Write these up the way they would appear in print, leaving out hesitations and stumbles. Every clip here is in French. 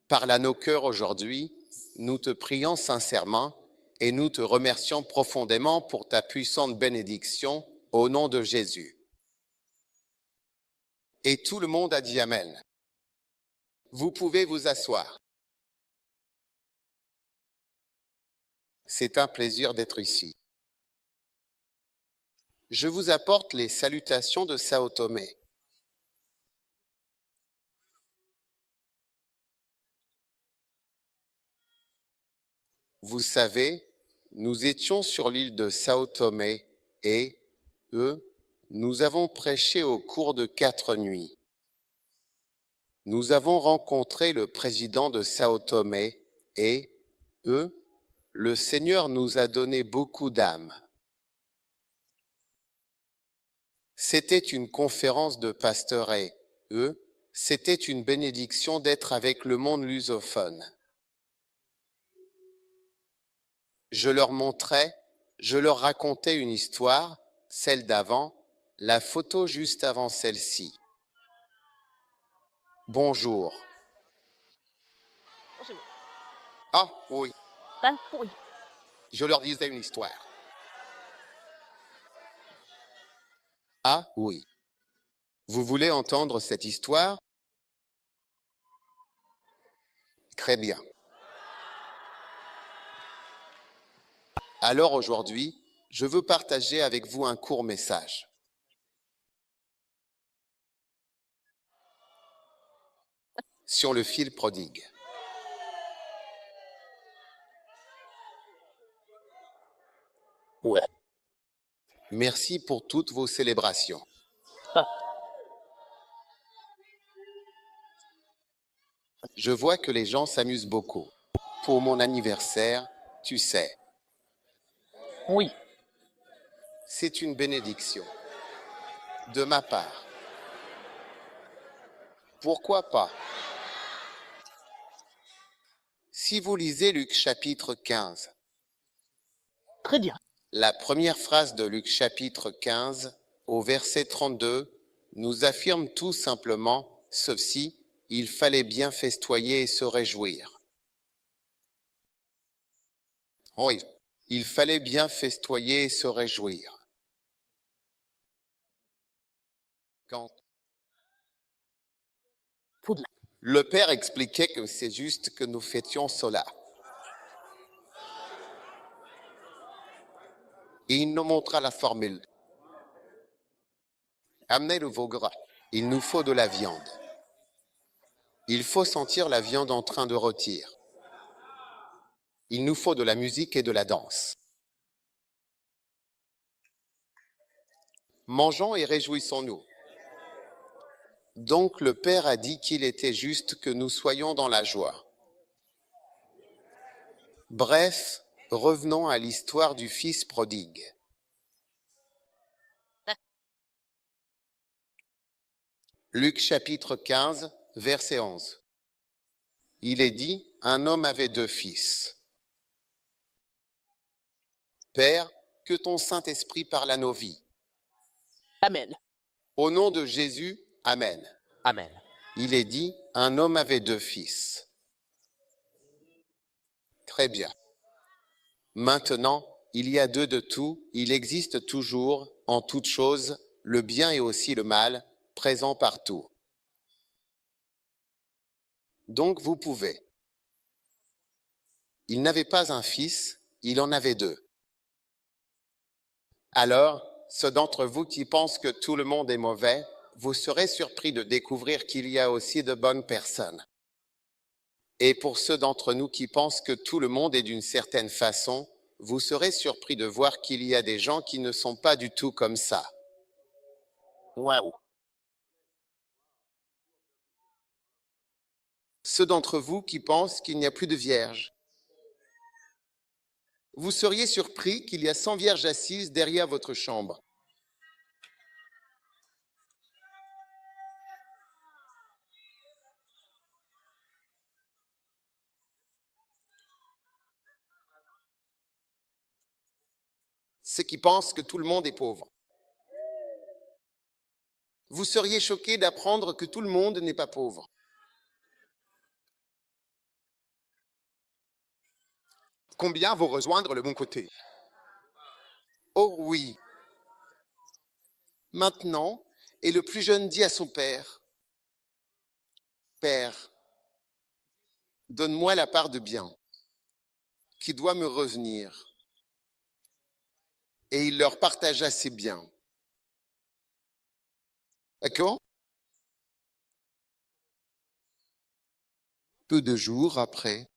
Parle à nos cœurs aujourd'hui, nous te prions sincèrement et nous te remercions profondément pour ta puissante bénédiction au nom de Jésus. Et tout le monde a dit Amen. Vous pouvez vous asseoir. C'est un plaisir d'être ici. Je vous apporte les salutations de Sao Tomé. Vous savez, nous étions sur l'île de Sao Tomé et, nous avons prêché au cours de 4 nuits. Nous avons rencontré le président de Sao Tomé et, le Seigneur nous a donné beaucoup d'âmes. C'était une conférence de pasteurs et, c'était une bénédiction d'être avec le monde lusophone. Je leur montrais, je leur racontais une histoire, celle d'avant, la photo juste avant celle-ci. Bonjour. Ah oui, je leur disais une histoire. Ah oui. Vous voulez entendre cette histoire? Très bien. Alors aujourd'hui, je veux partager avec vous un court message. Sur le fil prodigue. Ouais. Merci pour toutes vos célébrations. Je vois que les gens s'amusent beaucoup. Pour mon anniversaire, tu sais, Oui. c'est une bénédiction. De ma part. Pourquoi pas? Si vous lisez Luc chapitre 15, Très bien. la première phrase de Luc chapitre 15, au verset 32, nous affirme tout simplement ceci, il fallait bien festoyer et se réjouir. Oui, il fallait bien festoyer et se réjouir. Quand le Père expliquait que c'est juste que nous fêtions cela. Et il nous montra la formule. Amenez le veau gras. Il nous faut de la viande. Il faut sentir la viande en train de rôtir. Il nous faut de la musique et de la danse. Mangeons et réjouissons-nous. Donc le Père a dit qu'il était juste que nous soyons dans la joie. Bref, revenons à l'histoire du Fils prodigue. Luc chapitre 15, verset 11. Il est dit, un homme avait 2 fils. Père, que ton Saint-Esprit parle à nos vies. Amen. Au nom de Jésus, Amen. Amen. Il est dit, un homme avait 2 fils. Très bien. Maintenant, il y a 2 de tout, il existe toujours, en toutes choses, le bien et aussi le mal, présent partout. Donc vous pouvez. Il n'avait pas un fils, il en avait 2. Alors, ceux d'entre vous qui pensent que tout le monde est mauvais, vous serez surpris de découvrir qu'il y a aussi de bonnes personnes. Et pour ceux d'entre nous qui pensent que tout le monde est d'une certaine façon, vous serez surpris de voir qu'il y a des gens qui ne sont pas du tout comme ça. Waouh. Ceux d'entre vous qui pensent qu'il n'y a plus de vierges. Vous seriez surpris qu'il y a 100 vierges assises derrière votre chambre. Ceux qui pensent que tout le monde est pauvre. Vous seriez choqués d'apprendre que tout le monde n'est pas pauvre. Combien vont rejoindre le bon côté? Oh oui. Maintenant, et le plus jeune dit à son père, Père, donne-moi la part de bien qui doit me revenir. Et il leur partagea ses biens. D'accord? Peu de jours après,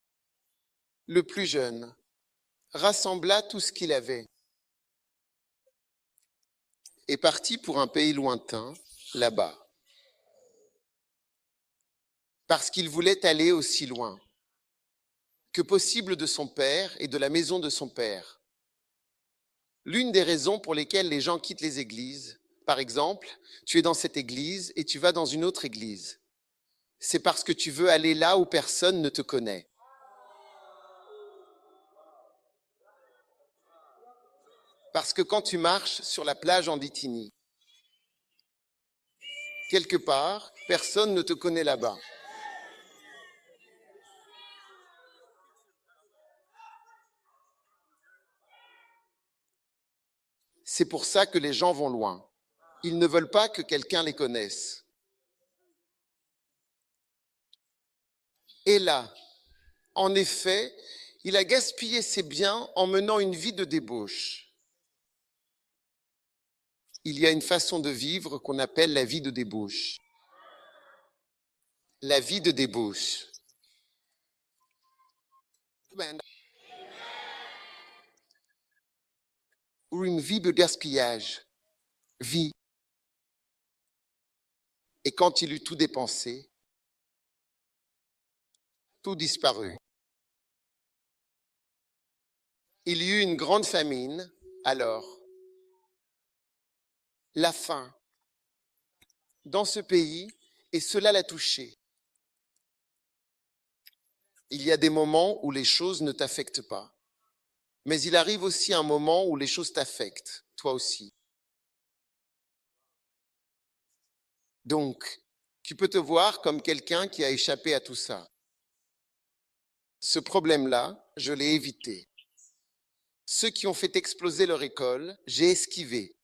le plus jeune rassembla tout ce qu'il avait et partit pour un pays lointain, là-bas, parce qu'il voulait aller aussi loin que possible de son père et de la maison de son père. L'une des raisons pour lesquelles les gens quittent les églises, par exemple, tu es dans cette église et tu vas dans une autre église, c'est parce que tu veux aller là où personne ne te connaît. Parce que quand tu marches sur la plage en Bithynie, quelque part, personne ne te connaît là-bas. C'est pour ça que les gens vont loin. Ils ne veulent pas que quelqu'un les connaisse. Et là, en effet, il a gaspillé ses biens en menant une vie de débauche. Il y a une façon de vivre qu'on appelle la vie de débauche. La vie de débauche. Ou une vie de gaspillage. Vie. Et quand il eut tout dépensé, tout disparut. Il y eut une grande famine, alors. La faim dans ce pays, et cela l'a touché. Il y a des moments où les choses ne t'affectent pas. Mais il arrive aussi un moment où les choses t'affectent, toi aussi. Donc, tu peux te voir comme quelqu'un qui a échappé à tout ça. Ce problème-là, je l'ai évité. Ceux qui ont fait exploser leur école, j'ai esquivé.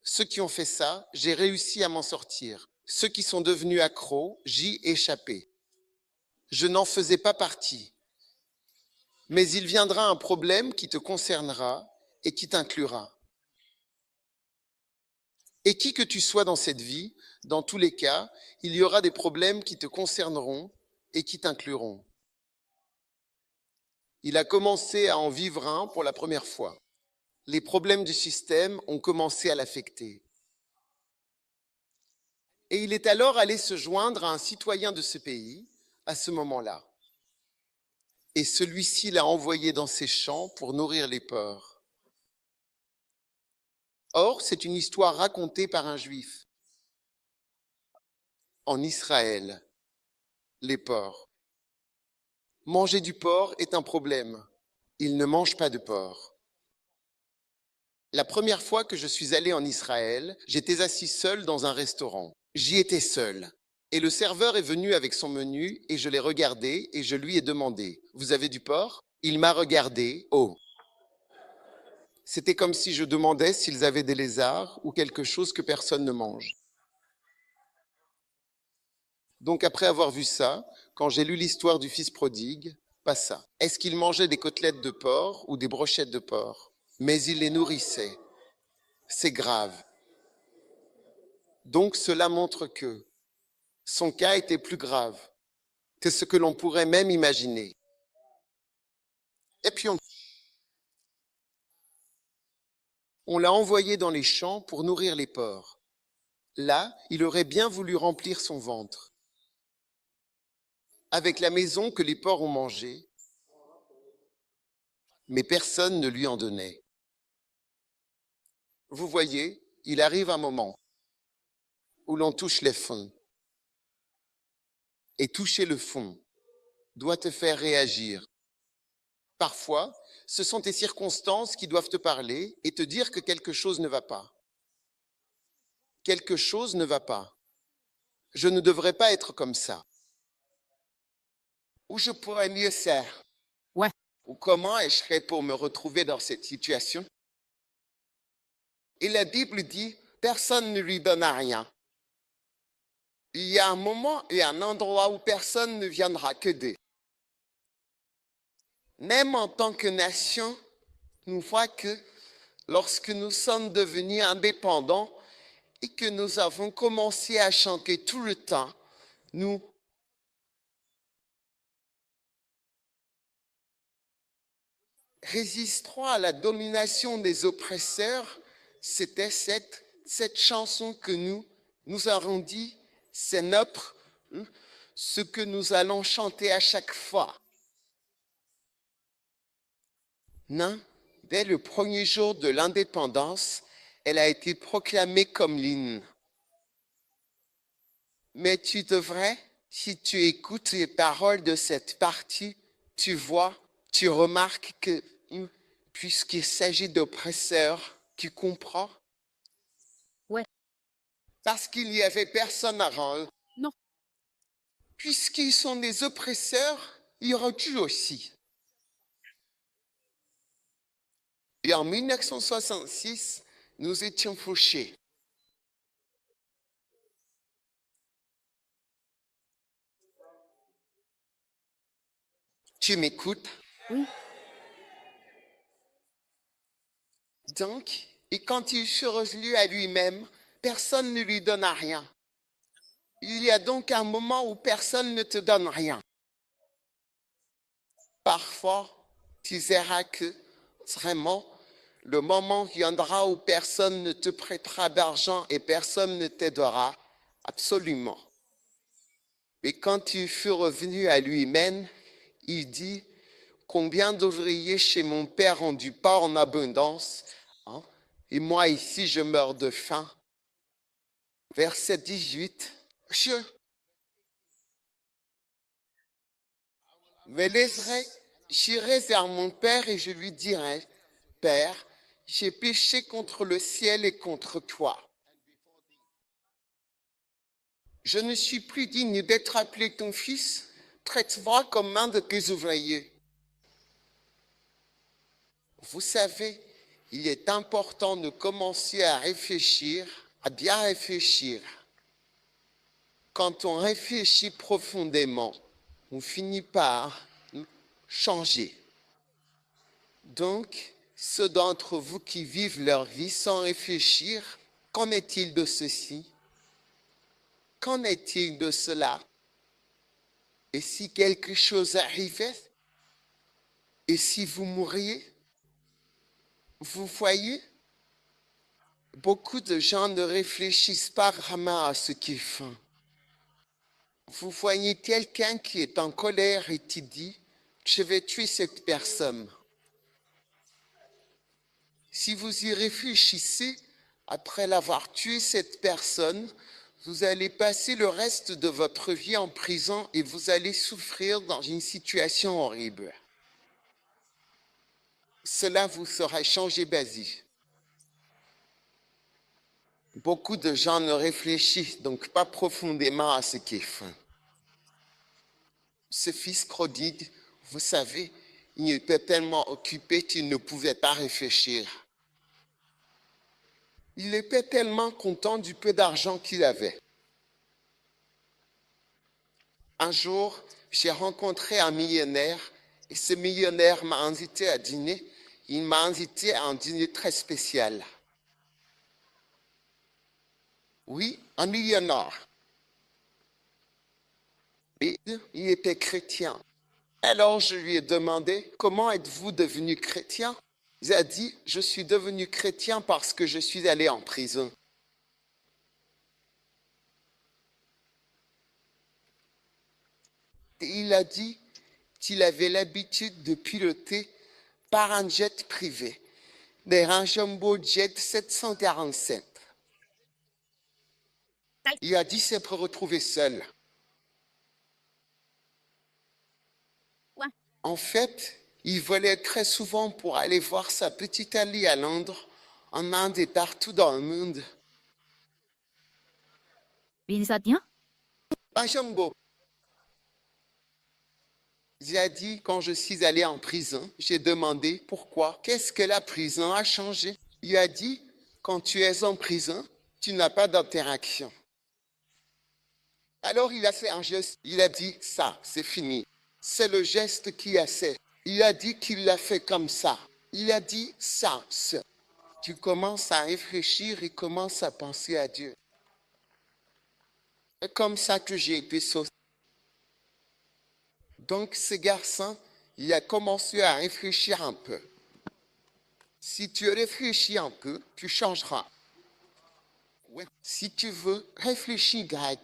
Ceux qui ont fait ça, j'ai réussi à m'en sortir. Ceux qui sont devenus accros, j'y échappé. Je n'en faisais pas partie. Mais il viendra un problème qui te concernera et qui t'inclura. Et qui que tu sois dans cette vie, dans tous les cas, il y aura des problèmes qui te concerneront et qui t'incluront. Il a commencé à en vivre un pour la première fois. Les problèmes du système ont commencé à l'affecter. Et il est alors allé se joindre à un citoyen de ce pays à ce moment-là. Et celui-ci l'a envoyé dans ses champs pour nourrir les porcs. Or, c'est une histoire racontée par un juif. En Israël, les porcs. Manger du porc est un problème. Ils ne mangent pas de porc. La première fois que je suis allé en Israël, j'étais assis seul dans un restaurant. J'y étais seul. Et le serveur est venu avec son menu et je l'ai regardé et je lui ai demandé, « Vous avez du porc ?» Il m'a regardé, oh. C'était comme si je demandais s'ils avaient des lézards ou quelque chose que personne ne mange. Donc après avoir vu ça, quand j'ai lu l'histoire du fils prodigue, pas ça. Est-ce qu'il mangeait des côtelettes de porc ou des brochettes de porc? Mais il les nourrissait. C'est grave. Donc cela montre que son cas était plus grave que ce que l'on pourrait même imaginer. Et puis on l'a envoyé dans les champs pour nourrir les porcs. Là, il aurait bien voulu remplir son ventre. Avec la maison que les porcs ont mangée, mais personne ne lui en donnait. Vous voyez, il arrive un moment où l'on touche les fonds. Et toucher le fond doit te faire réagir. Parfois, ce sont tes circonstances qui doivent te parler et te dire que quelque chose ne va pas. Quelque chose ne va pas. Je ne devrais pas être comme ça. Ou je pourrais mieux faire. Ouais. Ou comment ai-je fait pour me retrouver dans cette situation? Et la Bible dit, personne ne lui donne rien. Il y a un moment et un endroit où personne ne viendra qu'aider. Même en tant que nation, nous voit que lorsque nous sommes devenus indépendants et que nous avons commencé à chanter tout le temps, nous résisterons à la domination des oppresseurs. C'était cette chanson que nous avons dit, c'est notre, ce que nous allons chanter à chaque fois. Non, dès le premier jour de l'indépendance, elle a été proclamée comme l'hymne. Mais tu devrais, si tu écoutes les paroles de cette partie, tu vois, tu remarques que puisqu'il s'agit d'oppresseurs, tu comprends? Ouais. Parce qu'il n'y avait personne avant eux. Non. Puisqu'ils sont des oppresseurs, il y aura tu aussi. Et en 1966, nous étions fauchés. Tu m'écoutes? Oui. Donc, et quand il fut revenu à lui-même, personne ne lui donna rien. Il y a donc un moment où personne ne te donne rien. Parfois, tu verras que vraiment, le moment viendra où personne ne te prêtera d'argent et personne ne t'aidera, absolument. Et quand il fut revenu à lui-même, il dit, combien d'ouvriers chez mon père ont du pain en abondance, hein, et moi ici je meurs de faim. Verset 18, je me laisserai, j'irai vers mon père et je lui dirai, Père, j'ai péché contre le ciel et contre toi. Je ne suis plus digne d'être appelé ton fils, traite-moi comme un de tes ouvriers. Vous savez, il est important de commencer à réfléchir, à bien réfléchir. Quand on réfléchit profondément, on finit par changer. Donc, ceux d'entre vous qui vivent leur vie sans réfléchir, qu'en est-il de ceci? Qu'en est-il de cela? Et si quelque chose arrivait? Et si vous mouriez? Vous voyez, beaucoup de gens ne réfléchissent pas vraiment à ce qu'ils font. Vous voyez quelqu'un qui est en colère et qui dit, je vais tuer cette personne. Si vous y réfléchissez, après l'avoir tué cette personne, vous allez passer le reste de votre vie en prison et vous allez souffrir dans une situation horrible. Cela vous sera changé basique. Beaucoup de gens ne réfléchissent donc pas profondément à ce qu'ils font. Ce fils prodigue, vous savez, il était tellement occupé qu'il ne pouvait pas réfléchir. Il était tellement content du peu d'argent qu'il avait. Un jour, j'ai rencontré un millionnaire et ce millionnaire m'a invité à dîner. Il m'a invité à un dîner très spécial. Oui, un millionnaire. Et il était chrétien. Alors je lui ai demandé, comment êtes-vous devenu chrétien? Il a dit, je suis devenu chrétien parce que je suis allé en prison. Et il a dit qu'il avait l'habitude de piloter par un jet privé, un Jumbo Jet 747. Il a dit s'être retrouvé seul. Ouais. En fait, il volait très souvent pour aller voir sa petite amie à Londres, en Inde et partout dans le monde. Bisa niya? Un jumbo. Il a dit, quand je suis allé en prison, j'ai demandé pourquoi. Qu'est-ce que la prison a changé? Il a dit, quand tu es en prison, tu n'as pas d'interaction. Alors il a fait un geste, il a dit, ça, c'est fini. C'est le geste qui a fait. Il a dit qu'il l'a fait comme ça. Il a dit ça. Tu commences à réfléchir et commences à penser à Dieu. C'est comme ça que j'ai été sauvé. Donc ce garçon, il a commencé à réfléchir un peu. Si tu réfléchis un peu, tu changeras. Ouais. Si tu veux, réfléchis grec.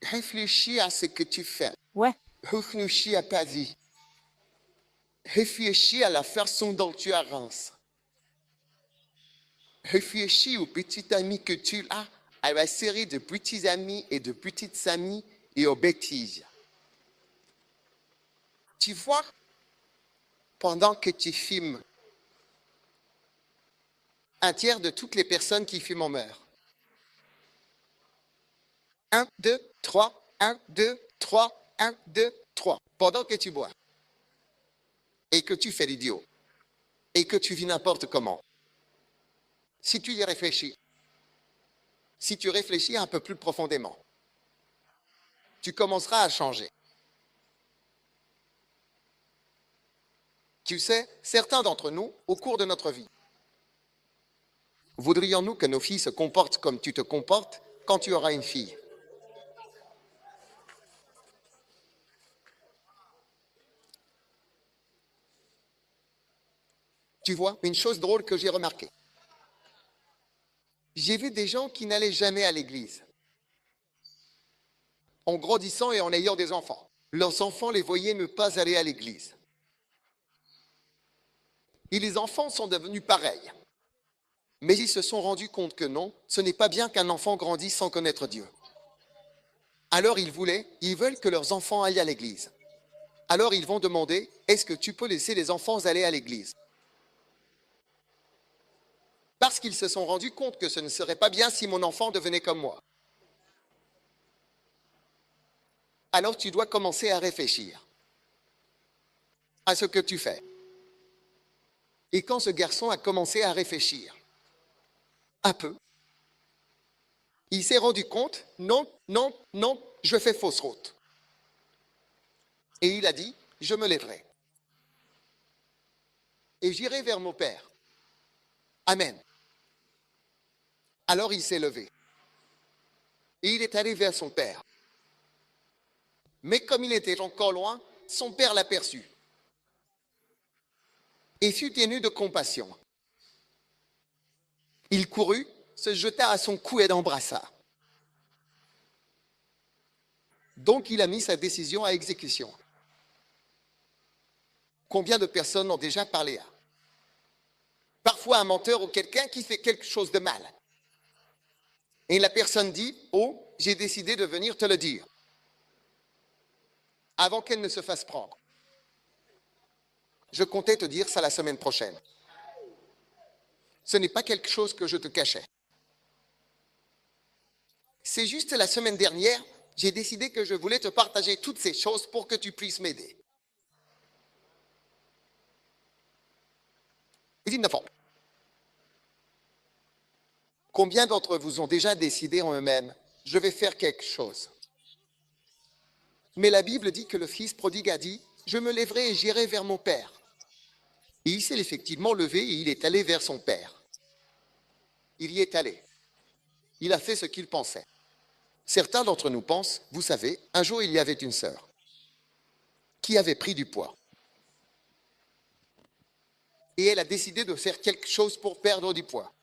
Réfléchis à ce que tu fais. Ouais. Réfléchis à ta vie. Réfléchis à la façon dont tu avances. Réfléchis aux petits amis que tu as, à la série de petits amis et de petites amies et aux bêtises. Tu vois, pendant que tu filmes, un tiers de toutes les personnes qui filment meurent. 1, 2, 3, 1, 2, 3, 1, 2, 3. Pendant que tu bois. Et que tu fais l'idiot. Et que tu vis n'importe comment. Si tu y réfléchis, si tu réfléchis un peu plus profondément, tu commenceras à changer. Tu sais, certains d'entre nous, au cours de notre vie, voudrions-nous que nos filles se comportent comme tu te comportes quand tu auras une fille? Tu vois, une chose drôle que j'ai remarquée. J'ai vu des gens qui n'allaient jamais à l'église. En grandissant et en ayant des enfants. Leurs enfants les voyaient ne pas aller à l'église. Et les enfants sont devenus pareils. Mais ils se sont rendus compte que non, ce n'est pas bien qu'un enfant grandisse sans connaître Dieu. Alors ils veulent que leurs enfants aillent à l'église. Alors ils vont demander, est-ce que tu peux laisser les enfants aller à l'église? Parce qu'ils se sont rendus compte que ce ne serait pas bien si mon enfant devenait comme moi. Alors tu dois commencer à réfléchir à ce que tu fais. Et quand ce garçon a commencé à réfléchir, un peu, il s'est rendu compte, non, non, non, je fais fausse route. Et il a dit, je me lèverai. Et j'irai vers mon Père. Amen. Alors il s'est levé. Et il est allé vers son Père. Mais comme il était encore loin, son Père l'aperçut. Et fut ému de compassion. Il courut, se jeta à son cou et l'embrassa. Donc il a mis sa décision à exécution. Combien de personnes ont déjà parlé à? Parfois un menteur ou quelqu'un qui fait quelque chose de mal. Et la personne dit, oh, j'ai décidé de venir te le dire. Avant qu'elle ne se fasse prendre. Je comptais te dire ça la semaine prochaine. Ce n'est pas quelque chose que je te cachais. C'est juste la semaine dernière, j'ai décidé que je voulais te partager toutes ces choses pour que tu puisses m'aider. Il dit, combien d'entre vous ont déjà décidé en eux-mêmes, je vais faire quelque chose? Mais la Bible dit que le fils prodigue a dit, je me lèverai et j'irai vers mon père. Et il s'est effectivement levé et il est allé vers son père. Il y est allé. Il a fait ce qu'il pensait. Certains d'entre nous pensent, vous savez, un jour il y avait une sœur qui avait pris du poids. Et elle a décidé de faire quelque chose pour perdre du poids.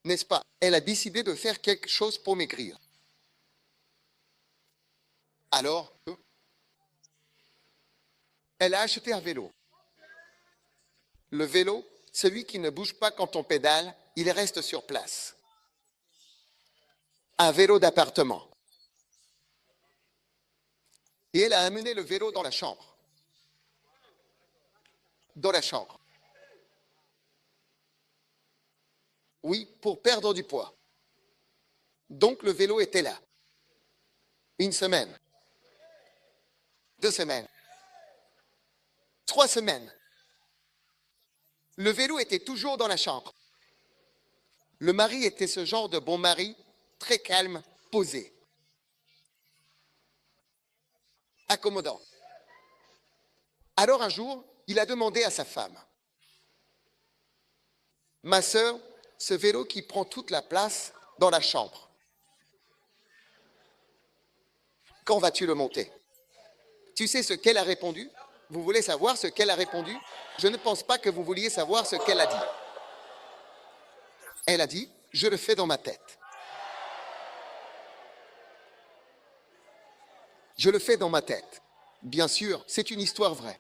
N'est-ce pas? Elle a décidé de faire quelque chose pour maigrir. Alors, elle a acheté un vélo. Le vélo, celui qui ne bouge pas quand on pédale, il reste sur place. Un vélo d'appartement. Et elle a amené le vélo dans la chambre. Dans la chambre. Oui, pour perdre du poids. Donc le vélo était là. Une semaine. 2 semaines, 3 semaines. Le vélo était toujours dans la chambre. Le mari était ce genre de bon mari, très calme, posé, accommodant. Alors un jour, il a demandé à sa femme, « Ma sœur, ce vélo qui prend toute la place dans la chambre, quand vas-tu le monter ?» Tu sais ce qu'elle a répondu? Vous voulez savoir ce qu'elle a répondu? Je ne pense pas que vous vouliez savoir ce qu'elle a dit. Elle a dit, « Je le fais dans ma tête. Je le fais dans ma tête. » Bien sûr, c'est une histoire vraie.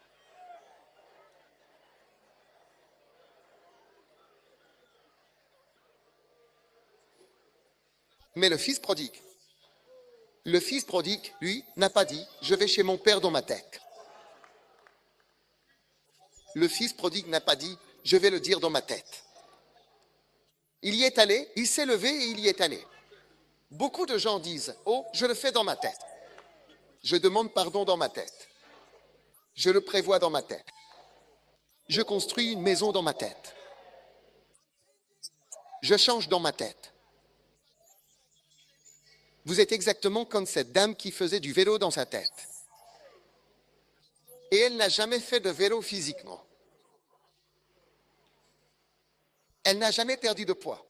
Mais le fils prodigue, lui, n'a pas dit « je vais chez mon père dans ma tête ». Le fils prodigue n'a pas dit « je vais le dire dans ma tête ». Il y est allé, il s'est levé et il y est allé. Beaucoup de gens disent « oh, je le fais dans ma tête. Je demande pardon dans ma tête. Je le prévois dans ma tête. Je construis une maison dans ma tête. Je change dans ma tête. » Vous êtes exactement comme cette dame qui faisait du vélo dans sa tête. Et elle n'a jamais fait de vélo physiquement. Elle n'a jamais perdu de poids.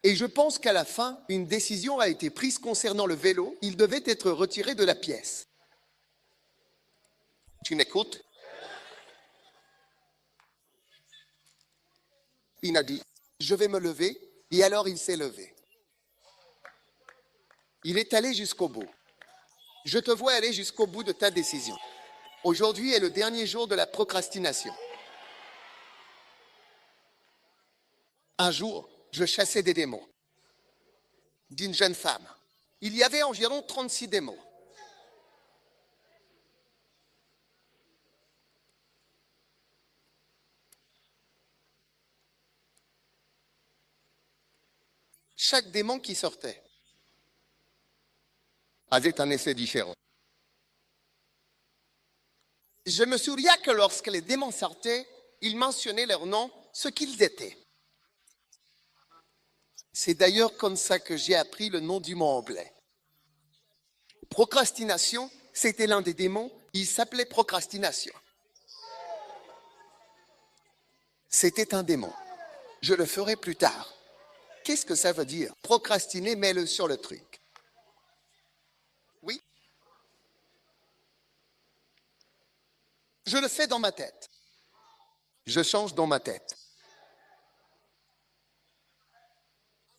Et je pense qu'à la fin, une décision a été prise concernant le vélo. Il devait être retiré de la pièce. Tu m'écoutes? Il a dit, je vais me lever. Et alors il s'est levé. Il est allé jusqu'au bout. Je te vois aller jusqu'au bout de ta décision. Aujourd'hui est le dernier jour de la procrastination. Un jour, je chassais des démons d'une jeune femme. Il y avait environ 36 démons. Chaque démon qui sortait avait un effet différent. Je me souviens que lorsque les démons sortaient, ils mentionnaient leur nom, ce qu'ils étaient. C'est d'ailleurs comme ça que j'ai appris le nom du mot anglais. Procrastination, c'était l'un des démons, il s'appelait procrastination. C'était un démon. Je le ferai plus tard. Qu'est-ce que ça veut dire? Procrastiner, mets-le sur le truc. Oui? Je le fais dans ma tête. Je change dans ma tête.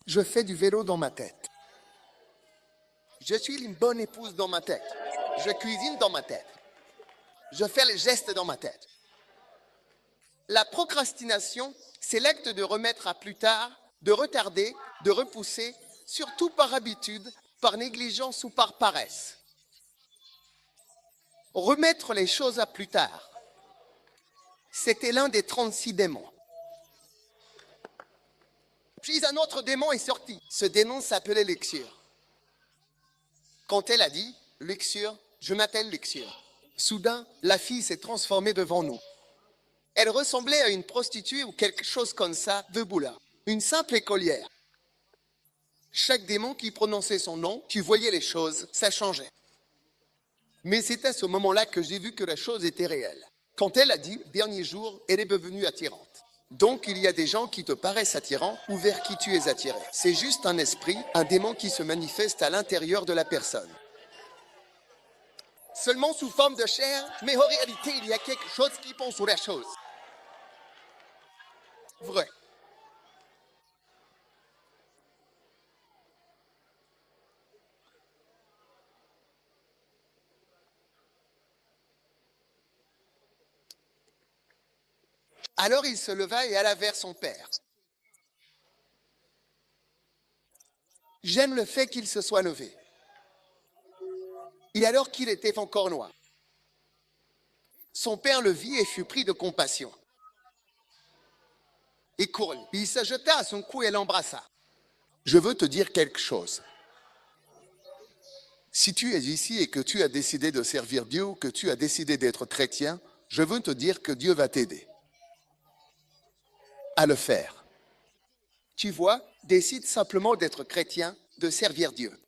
Je fais du vélo dans ma tête. Je suis une bonne épouse dans ma tête. Je cuisine dans ma tête. Je fais les gestes dans ma tête. La procrastination, c'est l'acte de remettre à plus tard, de retarder, de repousser, surtout par habitude, par négligence ou par paresse. Remettre les choses à plus tard. C'était l'un des 36 démons. Puis un autre démon est sorti. Ce démon s'appelait Luxure. Quand elle a dit « Luxure, je m'appelle Luxure », soudain, la fille s'est transformée devant nous. Elle ressemblait à une prostituée ou quelque chose comme ça, debout là. Une simple écolière. Chaque démon qui prononçait son nom, tu voyais les choses, ça changeait. Mais c'est à ce moment-là que j'ai vu que la chose était réelle. Quand elle a dit « Dernier jour », elle est devenue attirante. Donc, il y a des gens qui te paraissent attirants ou vers qui tu es attiré. C'est juste un esprit, un démon qui se manifeste à l'intérieur de la personne. Seulement sous forme de chair, mais en réalité, il y a quelque chose qui pense sur la chose. Vrai. Alors il se leva et alla vers son père. J'aime le fait qu'il se soit levé. Et alors qu'il était encore noir. Son père le vit et fut pris de compassion. Et courut. Il se jeta à son cou et l'embrassa. Je veux te dire quelque chose. Si tu es ici et que tu as décidé de servir Dieu ou que tu as décidé d'être chrétien, je veux te dire que Dieu va t'aider à le faire. Tu vois, décide simplement d'être chrétien, de servir Dieu.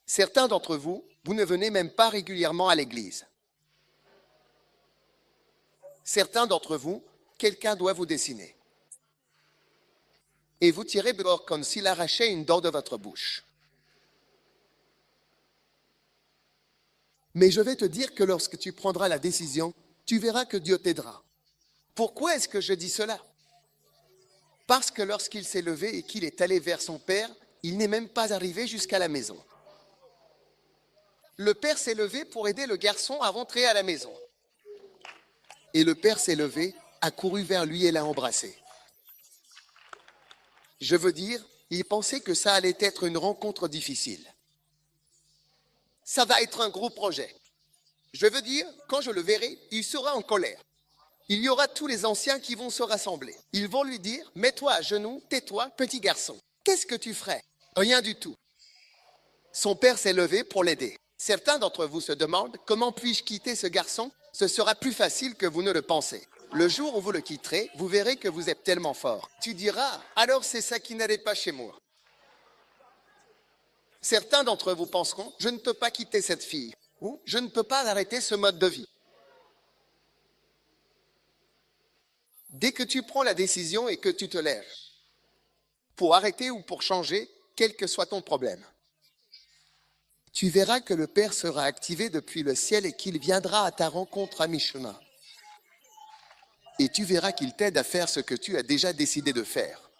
Certains d'entre vous, vous ne venez même pas régulièrement à l'église. Certains d'entre vous, quelqu'un doit vous dessiner. Et vous tirez dehors comme s'il arrachait une dent de votre bouche. Mais je vais te dire que lorsque tu prendras la décision, tu verras que Dieu t'aidera. Pourquoi est-ce que je dis cela? Parce que lorsqu'il s'est levé et qu'il est allé vers son père, il n'est même pas arrivé jusqu'à la maison. Le père s'est levé pour aider le garçon à rentrer à la maison. Et le père s'est levé, a couru vers lui et l'a embrassé. Je veux dire, il pensait que ça allait être une rencontre difficile. Ça va être un gros projet. Je veux dire, quand je le verrai, il sera en colère. Il y aura tous les anciens qui vont se rassembler. Ils vont lui dire, mets-toi à genoux, tais-toi, petit garçon. Qu'est-ce que tu ferais? Rien du tout. Son père s'est levé pour l'aider. Certains d'entre vous se demandent, comment puis-je quitter ce garçon? Ce sera plus facile que vous ne le pensez. Le jour où vous le quitterez, vous verrez que vous êtes tellement fort. Tu diras, alors c'est ça qui n'allait pas chez moi. Certains d'entre vous penseront, je ne peux pas quitter cette fille, ou je ne peux pas arrêter ce mode de vie. Dès que tu prends la décision et que tu te lèves, pour arrêter ou pour changer, quel que soit ton problème, tu verras que le Père sera activé depuis le ciel et qu'il viendra à ta rencontre à mi-chemin. Et tu verras qu'il t'aide à faire ce que tu as déjà décidé de faire.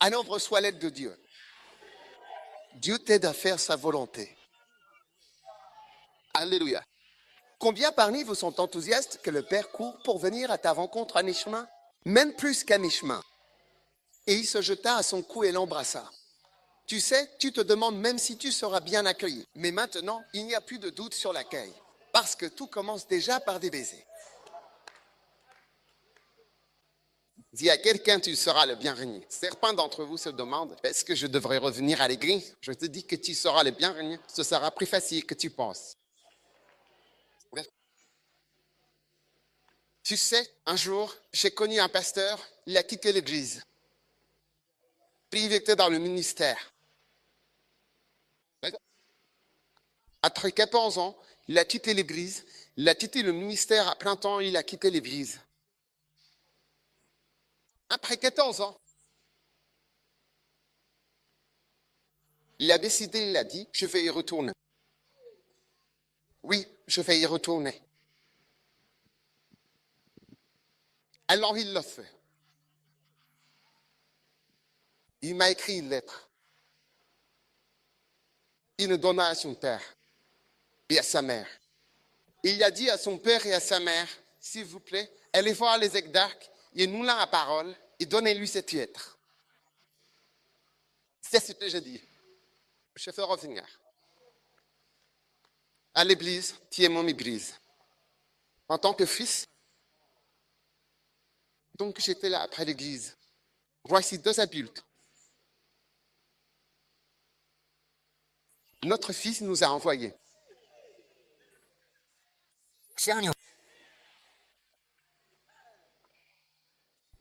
Alors reçois l'aide de Dieu. Dieu t'aide à faire sa volonté. Alléluia. Combien parmi vous sont enthousiastes que le Père court pour venir à ta rencontre à mi-chemin? Même plus qu'à mi-chemin. Et il se jeta à son cou et l'embrassa. Tu sais, tu te demandes même si tu seras bien accueilli. Mais maintenant, il n'y a plus de doute sur l'accueil. Parce que tout commence déjà par des baisers. Dis à quelqu'un, tu seras le bienvenu. Certains d'entre vous se demandent, est-ce que je devrais revenir à l'église? Je te dis que tu seras le bienvenu. Ce sera plus facile que tu penses. Tu sais, un jour, j'ai connu un pasteur, il a quitté l'église. Puis il était dans le ministère. Après 14 ans, il a quitté l'église, il a quitté le ministère à plein temps, il a quitté l'église. Après 14 ans, il a décidé, il a dit, je vais y retourner. Oui, je vais y retourner. Alors il l'a fait. Il m'a écrit une lettre. Il le donna à son père et à sa mère. Il a dit à son père et à sa mère, s'il vous plaît, allez voir les exarques et nous la parole et donnez-lui cette lettre. C'est ce que j'ai dit. Je fais revenir. À l'église, tu es mon église. En tant que fils, donc j'étais là après l'église. Voici deux adultes. Notre fils nous a envoyés.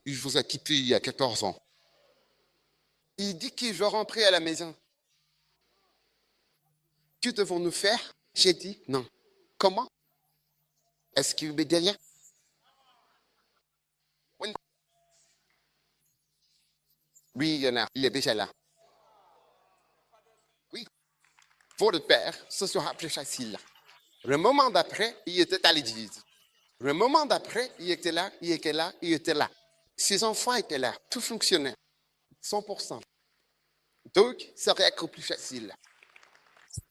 Il vous a quitté il y a 14 ans. Il dit qu'il veut rentrer à la maison. Que devons-nous faire? J'ai dit non. Comment? Est-ce qu'il veut bien? Oui, il y en a. Il est déjà là. Oui. Votre père, ce sera plus facile. Le moment d'après, il était à l'église. Le moment d'après, il était là, il était là, il était là. Ses enfants étaient là. Tout fonctionnait. 100%. Donc, ça va être plus facile.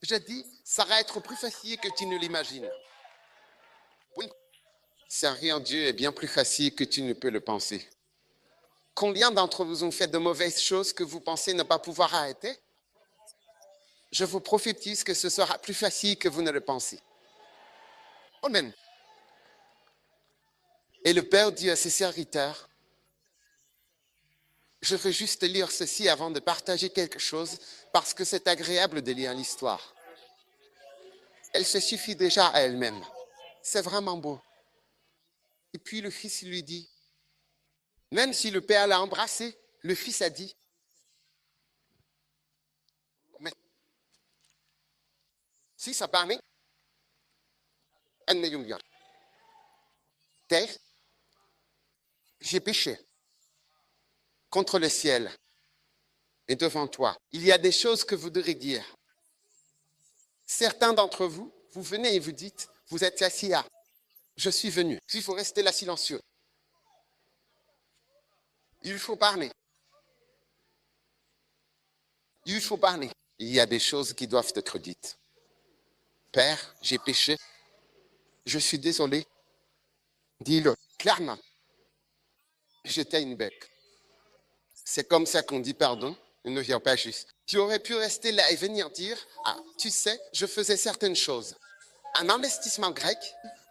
Je dis, ça va être plus facile que tu ne l'imagines. Oui. Servir Dieu est bien plus facile que tu ne peux le penser. Combien d'entre vous ont fait de mauvaises choses que vous pensez ne pas pouvoir arrêter? Je vous prophétise que ce sera plus facile que vous ne le pensez. Amen. Et le Père dit à ses serviteurs, Je veux juste lire ceci avant de partager quelque chose, parce que c'est agréable de lire l'histoire. Elle se suffit déjà à elle-même. C'est vraiment beau. Et puis le fils lui dit, même si le père l'a embrassé, le fils a dit, mais si ça permet, Terre, j'ai péché contre le ciel et devant toi. Il y a des choses que vous devez dire. Certains d'entre vous, vous venez et vous dites, vous êtes assis là, je suis venu. Il faut rester là silencieux. Il faut parler. Il faut parler. Il y a des choses qui doivent être dites. Père, j'ai péché. Je suis désolé. Dis-le clairement. J'étais une bête. C'est comme ça qu'on dit pardon. Il ne vient pas juste. Tu aurais pu rester là et venir dire, ah, tu sais, je faisais certaines choses. Un investissement grec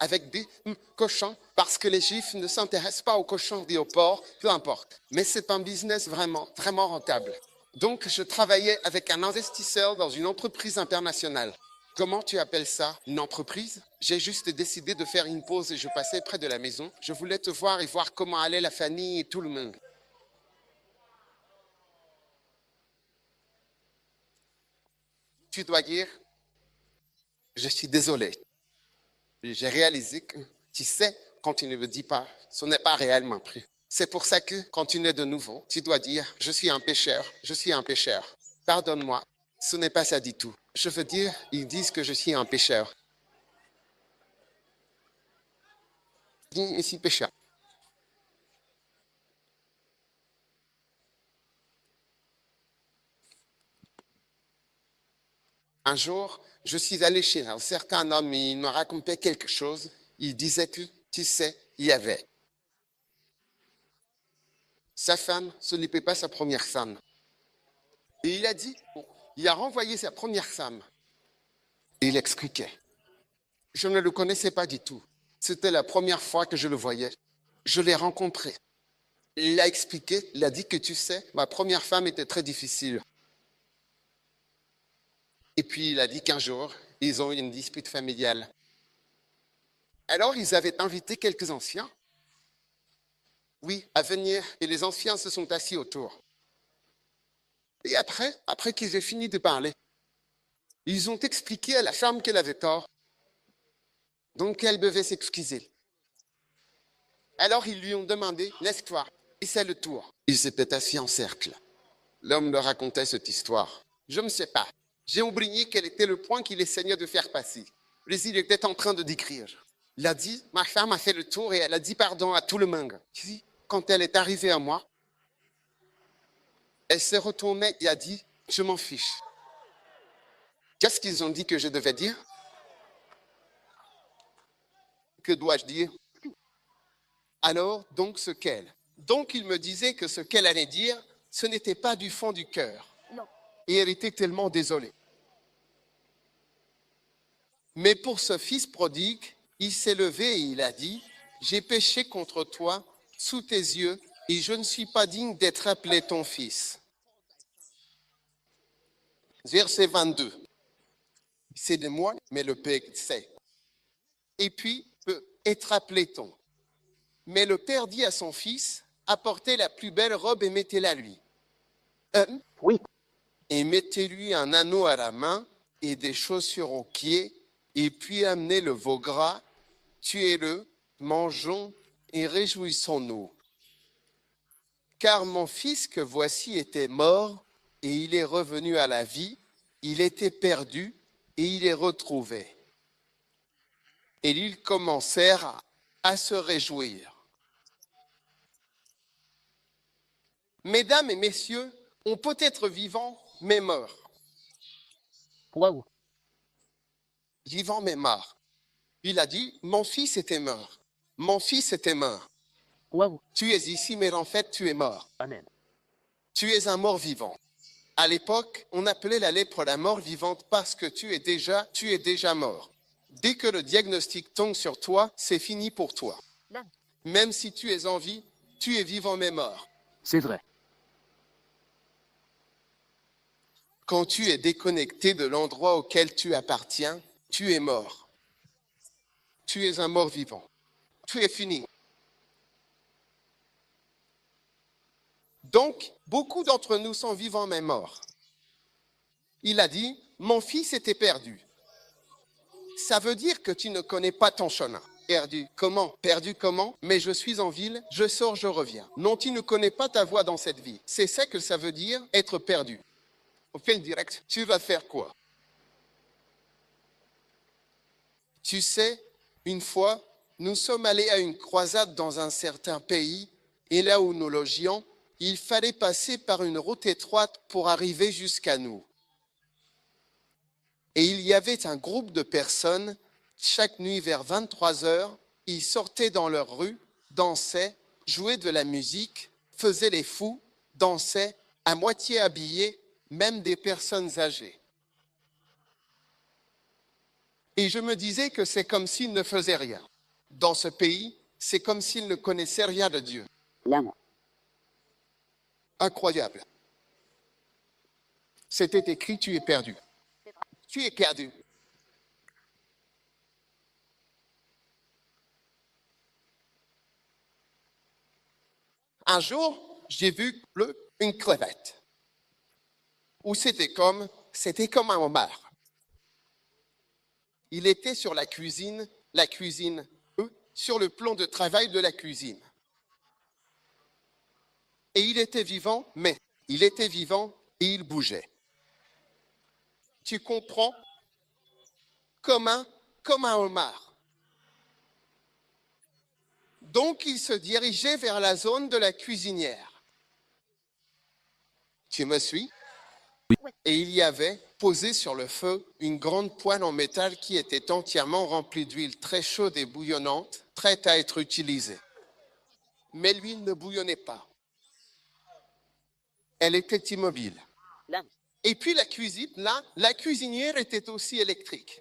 avec des cochons, parce que les Juifs ne s'intéressent pas aux cochons ni aux porcs, peu importe. Mais c'est un business vraiment, vraiment rentable. Donc, je travaillais avec un investisseur dans une entreprise internationale. Comment tu appelles ça, une entreprise? J'ai juste décidé de faire une pause et je passais près de la maison. Je voulais te voir et voir comment allait la famille et tout le monde. Tu dois dire, je suis désolé. J'ai réalisé que, tu sais, quand tu ne le dis pas, ce n'est pas réellement pris. C'est pour ça que, quand tu nais de nouveau, tu dois dire, je suis un pécheur, je suis un pécheur. Pardonne-moi, ce n'est pas ça du tout. Je veux dire, ils disent que je suis un pécheur. Dis ici pécheur. Un jour, je suis allé chez un certain homme et il me racontait quelque chose. Il disait que, tu sais, il y avait sa femme, ce n'était pas sa première femme. Et il a dit, il a renvoyé sa première femme. Et il expliquait. Je ne le connaissais pas du tout. C'était la première fois que je le voyais. Je l'ai rencontré. Il a expliqué, il a dit que tu sais, ma première femme était très difficile. Et puis il a dit qu'un jour, ils ont eu une dispute familiale. Alors ils avaient invité quelques anciens, oui, à venir, et les anciens se sont assis autour. Et après qu'ils aient fini de parler, ils ont expliqué à la femme qu'elle avait tort, donc elle devait s'excuser. Alors ils lui ont demandé, laisse-toi, et c'est le tour. Ils s'étaient assis en cercle. L'homme leur racontait cette histoire. Je ne sais pas. J'ai oublié quel était le point qu'il essayait de faire passer. Mais il était en train de décrire. Il a dit, ma femme a fait le tour et elle a dit pardon à tout le monde. Quand elle est arrivée à moi, elle s'est retournée et a dit, je m'en fiche. Qu'est-ce qu'ils ont dit que je devais dire? Que dois-je dire? Alors, donc ce qu'elle. Donc il me disait que ce qu'elle allait dire, ce n'était pas du fond du cœur. Non. Et elle était tellement désolée. Mais pour ce fils prodigue, il s'est levé et il a dit, j'ai péché contre toi sous tes yeux et je ne suis pas digne d'être appelé ton fils. Verset 22. C'est de moi, mais le Père sait. Et puis, peut être appelé ton. Mais le père dit à son fils, apportez la plus belle robe et mettez-la lui. Oui. Et mettez-lui un anneau à la main et des chaussures aux pieds, et puis amenez le veau gras, tuez-le, mangeons et réjouissons-nous. Car mon fils que voici était mort, et il est revenu à la vie, il était perdu, et il est retrouvé. Et ils commencèrent à se réjouir. Mesdames et messieurs, on peut être vivant, mais mort. Wow. Vivant, mais mort. Il a dit, mon fils était mort. Mon fils était mort. Wow. Tu es ici, mais en fait, tu es mort. Amen. Tu es un mort vivant. À l'époque, on appelait la lèpre la mort vivante parce que tu es déjà mort. Dès que le diagnostic tombe sur toi, c'est fini pour toi. Non. Même si tu es en vie, tu es vivant mais mort. C'est vrai. Quand tu es déconnecté de l'endroit auquel tu appartiens, tu es mort. Tu es un mort vivant. Tu es fini. Donc, beaucoup d'entre nous sont vivants mais morts. Il a dit, mon fils était perdu. Ça veut dire que tu ne connais pas ton chemin. Perdu. Comment? Perdu comment? Mais je suis en ville, je sors, je reviens. Non, tu ne connais pas ta voie dans cette vie. C'est ça que ça veut dire être perdu. On fait le direct. Tu vas faire quoi? Tu sais, une fois, nous sommes allés à une croisade dans un certain pays et là où nous logions, il fallait passer par une route étroite pour arriver jusqu'à nous. Et il y avait un groupe de personnes, chaque nuit vers 23 heures, ils sortaient dans leur rue, dansaient, jouaient de la musique, faisaient les fous, dansaient, à moitié habillés, même des personnes âgées. Et je me disais que c'est comme s'ils ne faisaient rien. Dans ce pays, c'est comme s'ils ne connaissaient rien de Dieu. Clairement. Incroyable. C'était écrit, tu es perdu. Tu es perdu. Un jour, j'ai vu une crevette. Ou c'était comme un homard. Il était sur la cuisine, sur le plan de travail de la cuisine. Et il était vivant, mais il était vivant et il bougeait. Tu comprends? Comme un homard. Donc il se dirigeait vers la zone de la cuisinière. Tu me suis? Et il y avait posé sur le feu une grande poêle en métal qui était entièrement remplie d'huile très chaude et bouillonnante, prête à être utilisée. Mais l'huile ne bouillonnait pas. Elle était immobile. Clairement. Et puis la cuisinière était aussi électrique.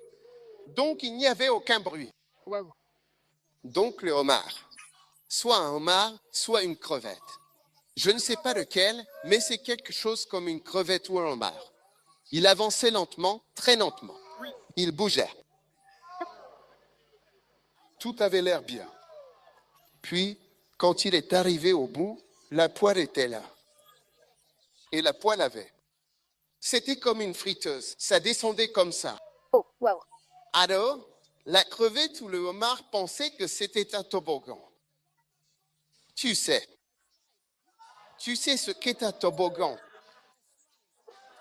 Donc il n'y avait aucun bruit. Waouh. Donc le homard. Soit un homard, soit une crevette. Je ne sais pas lequel, mais c'est quelque chose comme une crevette ou un homard. Il avançait lentement, très lentement. Il bougeait. Tout avait l'air bien. Puis, quand il est arrivé au bout, la poêle était là. Et la poêle avait. C'était comme une friteuse. Ça descendait comme ça. Oh, waouh. Alors, la crevette ou le homard pensait que c'était un toboggan. Tu sais ce qu'est un toboggan.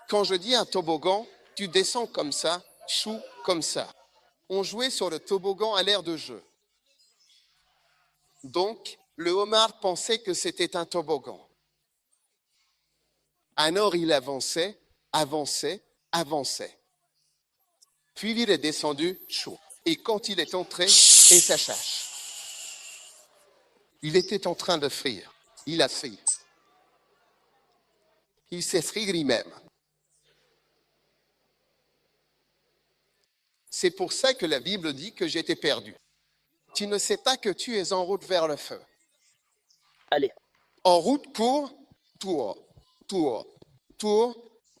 Quand je dis un toboggan, tu descends comme ça, chou, comme ça. On jouait sur le toboggan à l'air de jeu. Donc, le homard pensait que c'était un toboggan. Alors il avançait, avançait, avançait. Puis il est descendu, chaud. Et quand il est entré, et sa chasse. Il était en train de frire. Il a fri. Il s'est fri lui-même. C'est pour ça que la Bible dit que j'étais perdu. Tu ne sais pas que tu es en route vers le feu. Allez. En route pour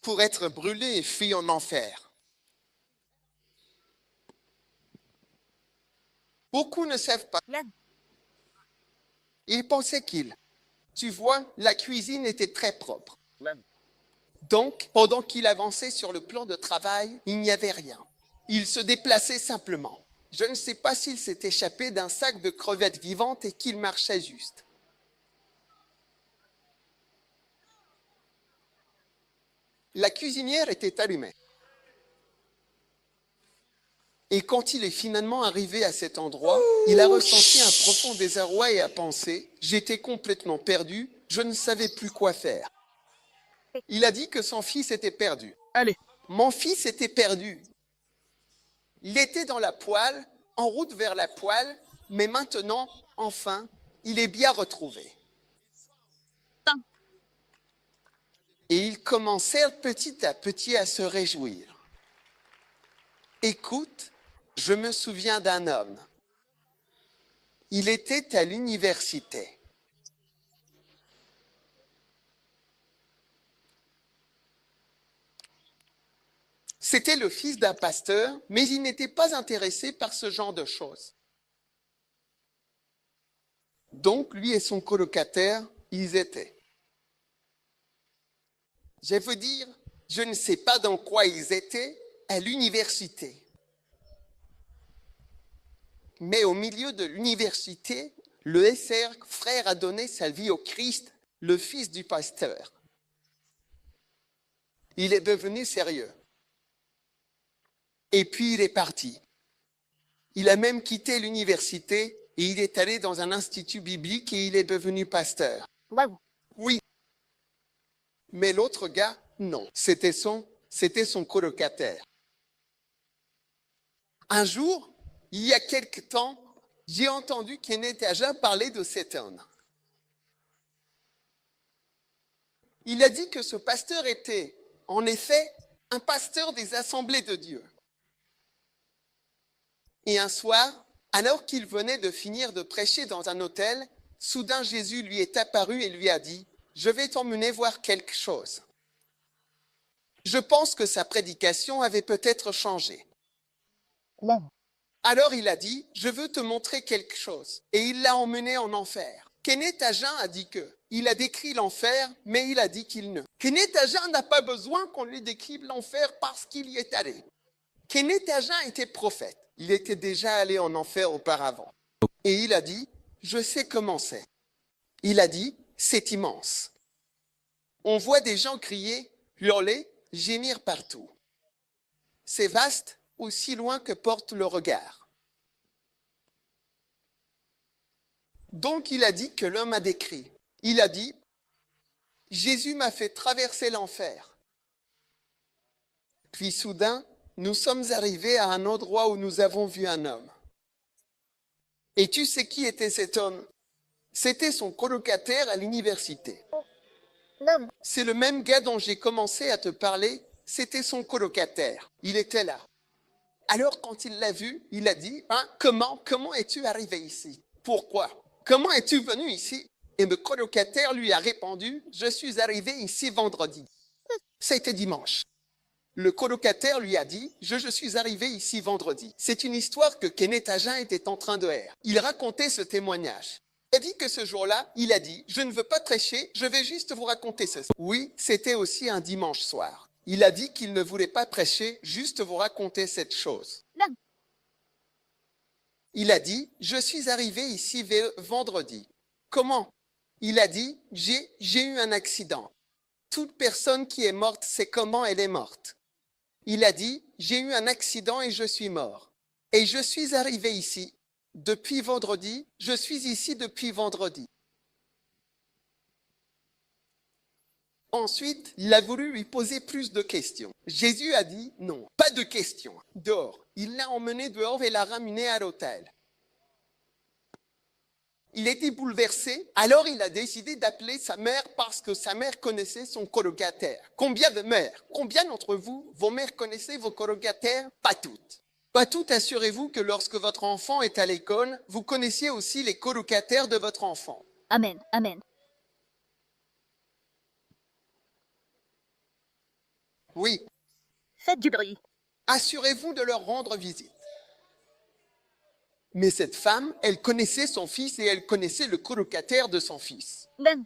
pour être brûlé et fui en enfer. Beaucoup ne savent pas. Ils pensaient tu vois, la cuisine était très propre. Clairement. Donc, pendant qu'il avançait sur le plan de travail, il n'y avait rien. Il se déplaçait simplement. Je ne sais pas s'il s'est échappé d'un sac de crevettes vivantes et qu'il marchait juste. La cuisinière était allumée. Et quand il est finalement arrivé à cet endroit, il a ressenti un profond désarroi et a pensé, j'étais complètement perdu, je ne savais plus quoi faire. Il a dit que son fils était perdu. Allez. Mon fils était perdu. Il était dans la poêle, en route vers la poêle, mais maintenant, enfin, il est bien retrouvé. Et ils commencèrent petit à petit à se réjouir. Écoute, je me souviens d'un homme. Il était à l'université. C'était le fils d'un pasteur, mais il n'était pas intéressé par ce genre de choses. Donc, lui et son colocataire, ils étaient. Je veux dire, je ne sais pas dans quoi ils étaient, à l'université. Mais au milieu de l'université, le SR frère a donné sa vie au Christ, le fils du pasteur. Il est devenu sérieux. Et puis il est parti. Il a même quitté l'université et il est allé dans un institut biblique et il est devenu pasteur. Waouh. Oui. Mais l'autre gars, non. C'était son colocataire. Un jour, il y a quelque temps, j'ai entendu Kenneth Hagin parler de cet homme. Il a dit que ce pasteur était, en effet, un pasteur des assemblées de Dieu. Et un soir, alors qu'il venait de finir de prêcher dans un hôtel, soudain Jésus lui est apparu et lui a dit, « Je vais t'emmener voir quelque chose. » Je pense que sa prédication avait peut-être changé. Waouh. Alors il a dit, « Je veux te montrer quelque chose. » Et il l'a emmené en enfer. Kenneth Hagin a dit que, il a décrit l'enfer, mais il a dit qu'il ne. Kenneth Hagin n'a pas besoin qu'on lui décrive l'enfer parce qu'il y est allé. Kenneth Hagin était prophète. Il était déjà allé en enfer auparavant. Et il a dit, je sais comment c'est. Il a dit, c'est immense. On voit des gens crier, hurler, gémir partout. C'est vaste, aussi loin que porte le regard. Donc il a dit que l'homme a décrit. Il a dit, Jésus m'a fait traverser l'enfer. Puis soudain, nous sommes arrivés à un endroit où nous avons vu un homme. Et tu sais qui était cet homme? C'était son colocataire à l'université. Non. C'est le même gars dont j'ai commencé à te parler, c'était son colocataire. Il était là. Alors quand il l'a vu, il a dit, hein, comment es-tu arrivé ici? Pourquoi? Comment es-tu venu ici? Et le colocataire lui a répondu, je suis arrivé ici vendredi. C'était dimanche. Le colocataire lui a dit, je suis arrivé ici vendredi. C'est une histoire que Kenneth Hagin était en train de faire. Il racontait ce témoignage. Il a dit que ce jour-là, il a dit, je ne veux pas prêcher, je vais juste vous raconter ceci. Oui, c'était aussi un dimanche soir. Il a dit qu'il ne voulait pas prêcher, juste vous raconter cette chose. Non. Il a dit, je suis arrivé ici vendredi. Comment? Il a dit, j'ai eu un accident. Toute personne qui est morte sait comment elle est morte. Il a dit, j'ai eu un accident et je suis mort. Et je suis arrivé ici depuis vendredi, je suis ici depuis vendredi. Ensuite, il a voulu lui poser plus de questions. Jésus a dit, non, pas de questions, dehors. Il l'a emmené dehors et l'a ramené à l'hôtel. Il était bouleversé, alors il a décidé d'appeler sa mère parce que sa mère connaissait son colocataire. Combien de mères? Combien d'entre vous, vos mères connaissaient vos colocataires? Pas toutes. Pas toutes, assurez-vous que lorsque votre enfant est à l'école, vous connaissiez aussi les colocataires de votre enfant. Amen. Amen. Oui, Faites du bruit. assurez-vous de leur rendre visite. Mais cette femme, elle connaissait son fils et elle connaissait le colocataire de son fils. Non.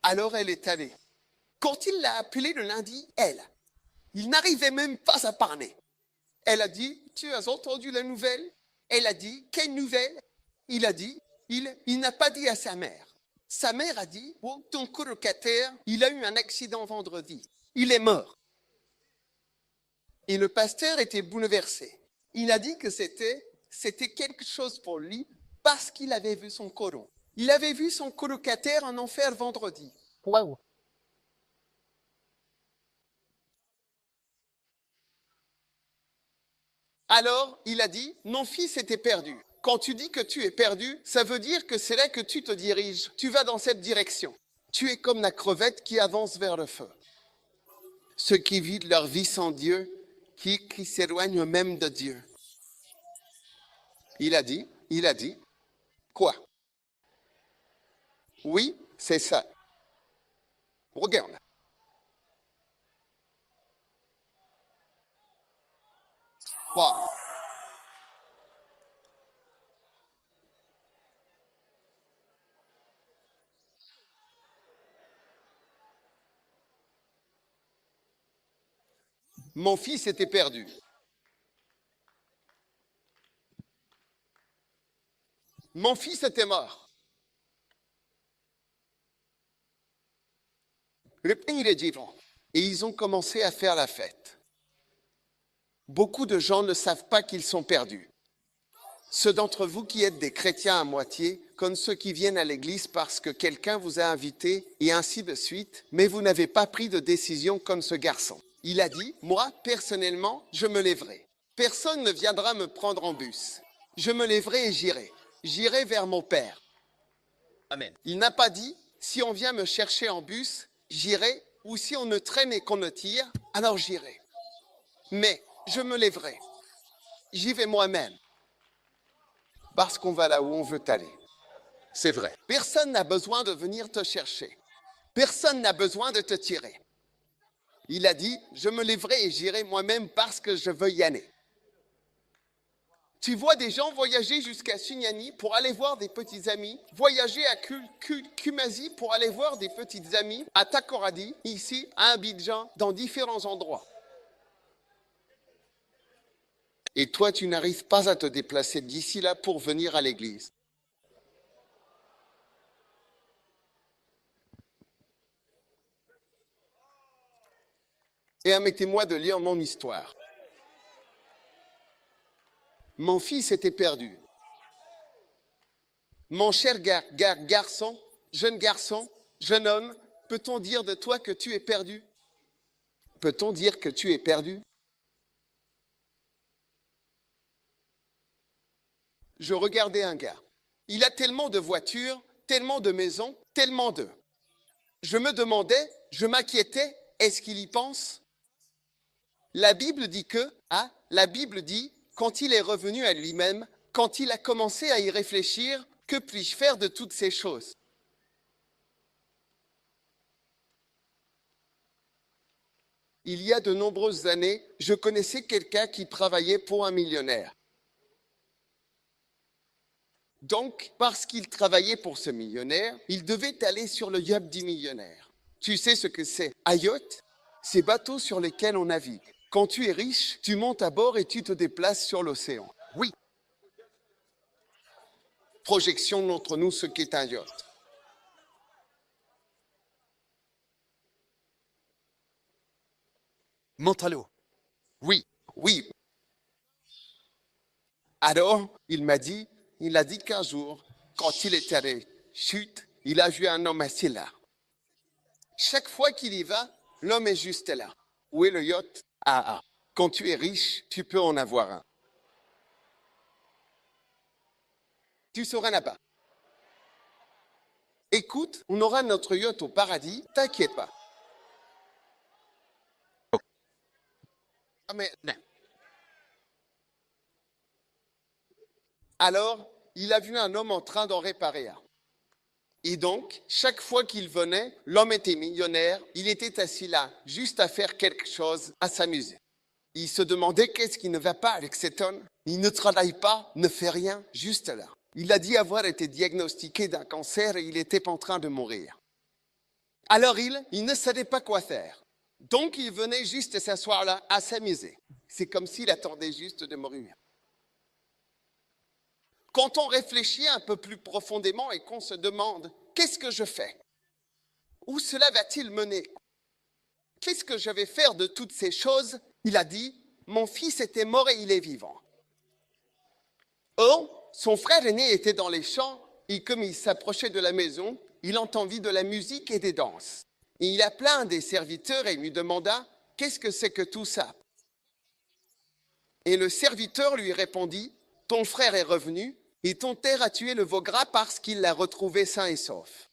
Alors elle est allée. Quand il l'a appelée le lundi, il n'arrivait même pas à parler. Elle a dit, tu as entendu la nouvelle? Elle a dit, quelle nouvelle? Il a dit, il n'a pas dit à sa mère. Sa mère a dit, oh, ton colocataire, il a eu un accident vendredi. Il est mort. Et le pasteur était bouleversé. Il a dit que c'était quelque chose pour lui parce qu'il avait vu son colo. Il avait vu son colocataire en enfer vendredi. Waouh. Alors, il a dit, mon fils était perdu. Quand tu dis que tu es perdu, ça veut dire que c'est là que tu te diriges. Tu vas dans cette direction. Tu es comme la crevette qui avance vers le feu. Ceux qui vivent leur vie sans Dieu, qui s'éloignent même de Dieu. Il a dit, quoi? Oui, c'est ça. Regarde. Wow. Mon fils était perdu. Mon fils était mort. Le pays est vivant. Et ils ont commencé à faire la fête. Beaucoup de gens ne savent pas qu'ils sont perdus. Ceux d'entre vous qui êtes des chrétiens à moitié, comme ceux qui viennent à l'église parce que quelqu'un vous a invité, et ainsi de suite, mais vous n'avez pas pris de décision comme ce garçon. Il a dit, moi, personnellement, je me lèverai. Personne ne viendra me prendre en bus. Je me lèverai et j'irai. J'irai vers mon Père. Amen. Il n'a pas dit, si on vient me chercher en bus, j'irai, ou si on me traîne et qu'on me tire, alors j'irai. Mais je me lèverai. J'y vais moi-même. Parce qu'on va là où on veut aller. C'est vrai. Personne n'a besoin de venir te chercher. Personne n'a besoin de te tirer. Il a dit, je me lèverai et j'irai moi-même parce que je veux y aller. Tu vois des gens voyager jusqu'à Sunyani pour aller voir des petits amis, voyager à Kumasi pour aller voir des petites amies, à Takoradi, ici, à Abidjan, dans différents endroits. Et toi, tu n'arrives pas à te déplacer d'ici là pour venir à l'église. Et permettez-moi de lire mon histoire. Mon fils était perdu. Mon cher garçon, jeune homme, peut-on dire de toi que tu es perdu? Peut-on dire que tu es perdu? Je regardais un gars. Il a tellement de voitures, tellement de maisons, tellement de... Je me demandais, je m'inquiétais, est-ce qu'il y pense? La Bible dit que, la Bible dit, quand il est revenu à lui-même, quand il a commencé à y réfléchir, que puis-je faire de toutes ces choses? Il y a de nombreuses années, je connaissais quelqu'un qui travaillait pour un millionnaire. Donc, parce qu'il travaillait pour ce millionnaire, il devait aller sur le yacht du millionnaire. Tu sais ce que c'est? Un yacht, ces bateaux sur lesquels on navigue. Quand tu es riche, tu montes à bord et tu te déplaces sur l'océan. Oui. Projection entre nous ce qu'est un yacht. Montalo. Oui. Oui. Alors, il a dit qu'un jour, quand il est allé, chute, il a vu un homme assis là. Chaque fois qu'il y va, l'homme est juste là. Où est le yacht? Quand tu es riche, tu peux en avoir un. Tu seras là-bas. Écoute, on aura notre yacht au paradis, t'inquiète pas. Mais non. Alors, il a vu un homme en train d'en réparer un. Et donc, chaque fois qu'il venait, l'homme était millionnaire, il était assis là, juste à faire quelque chose, à s'amuser. Il se demandait qu'est-ce qui ne va pas avec cet homme. Il ne travaille pas, ne fait rien, juste là. Il a dit avoir été diagnostiqué d'un cancer et il était en train de mourir. Alors il ne savait pas quoi faire. Donc il venait juste s'asseoir là, à s'amuser. C'est comme s'il attendait juste de mourir. Quand on réfléchit un peu plus profondément et qu'on se demande, qu'est-ce que je fais? Où cela va-t-il mener? Qu'est-ce que je vais faire de toutes ces choses? Il a dit, mon fils était mort et il est vivant. Or, son frère aîné était dans les champs et comme il s'approchait de la maison, il entendit de la musique et des danses. Et il appela un des serviteurs et lui demanda, qu'est-ce que c'est que tout ça? Et le serviteur lui répondit, ton frère est revenu et ton père a tué le veau gras parce qu'il l'a retrouvé sain et sauf.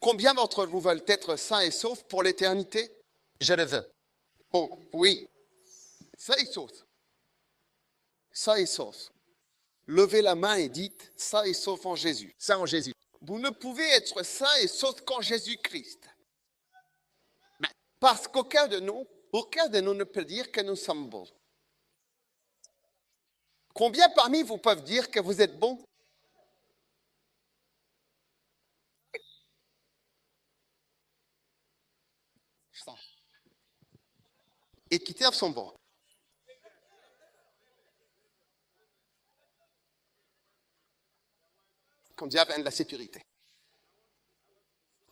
Combien d'entre vous veulent être sains et saufs pour l'éternité? Je le veux. Oh, oui. Sains et saufs. Sains et saufs. Levez la main et dites, sains et saufs en Jésus. Ça en Jésus. Vous ne pouvez être sains et saufs qu'en Jésus-Christ. Parce qu'aucun de nous ne peut dire que nous sommes bons. Combien parmi vous peuvent dire que vous êtes bon? Et qui sont bons. Combien veulent la sécurité?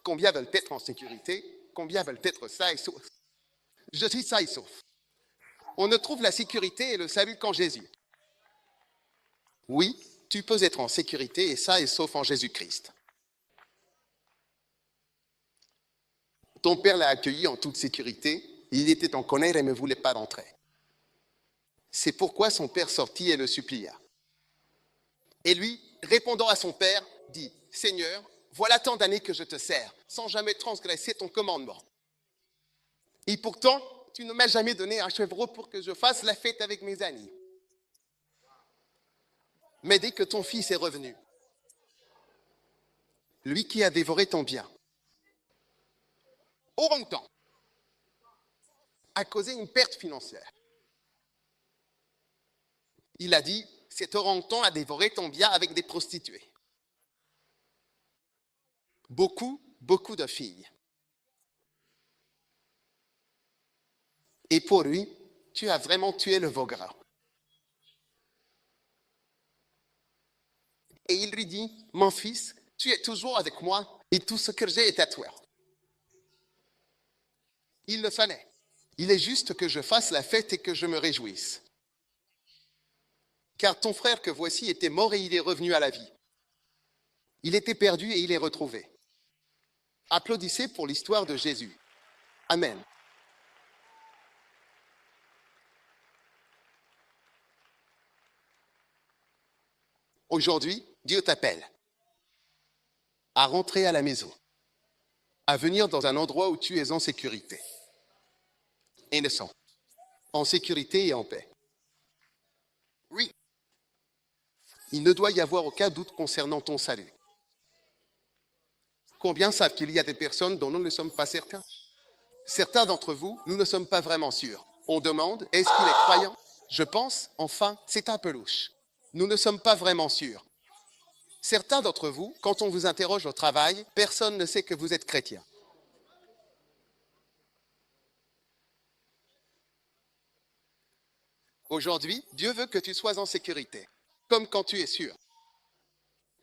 Combien veulent être en sécurité? Combien veulent être sains et saufs? Je suis sain et sauf. On ne trouve la sécurité et le salut qu'en Jésus. Oui, tu peux être en sécurité et sain et sauf en Jésus-Christ. Ton père l'a accueilli en toute sécurité. Il était en colère et ne voulait pas rentrer. C'est pourquoi son père sortit et le supplia. Et lui, répondant à son père, dit, « Seigneur, voilà tant d'années que je te sers, sans jamais transgresser ton commandement. Et pourtant, tu ne m'as jamais donné un chevreau pour que je fasse la fête avec mes amis. Mais dès que ton fils est revenu, lui qui a dévoré ton bien, aura temps, a causé une perte financière. Il a dit, cet orang-outan a dévoré ton bien avec des prostituées. Beaucoup de filles. Et pour lui, tu as vraiment tué le veau gras. Et il lui dit, mon fils, tu es toujours avec moi et tout ce que j'ai est à toi. Il le fallait. Il est juste que je fasse la fête et que je me réjouisse. Car ton frère que voici était mort et il est revenu à la vie. Il était perdu et il est retrouvé. Applaudissez pour l'histoire de Jésus. Amen. Aujourd'hui, Dieu t'appelle à rentrer à la maison, à venir dans un endroit où tu es en sécurité, innocent, en sécurité et en paix. Oui, il ne doit y avoir aucun doute concernant ton salut. Combien savent qu'il y a des personnes dont nous ne sommes pas certains? Certains d'entre vous, nous ne sommes pas vraiment sûrs. On demande, est-ce qu'il est croyant? Je pense, enfin, c'est un peu louche. Nous ne sommes pas vraiment sûrs. Certains d'entre vous, quand on vous interroge au travail, personne ne sait que vous êtes chrétien. Aujourd'hui, Dieu veut que tu sois en sécurité, comme quand tu es sûr.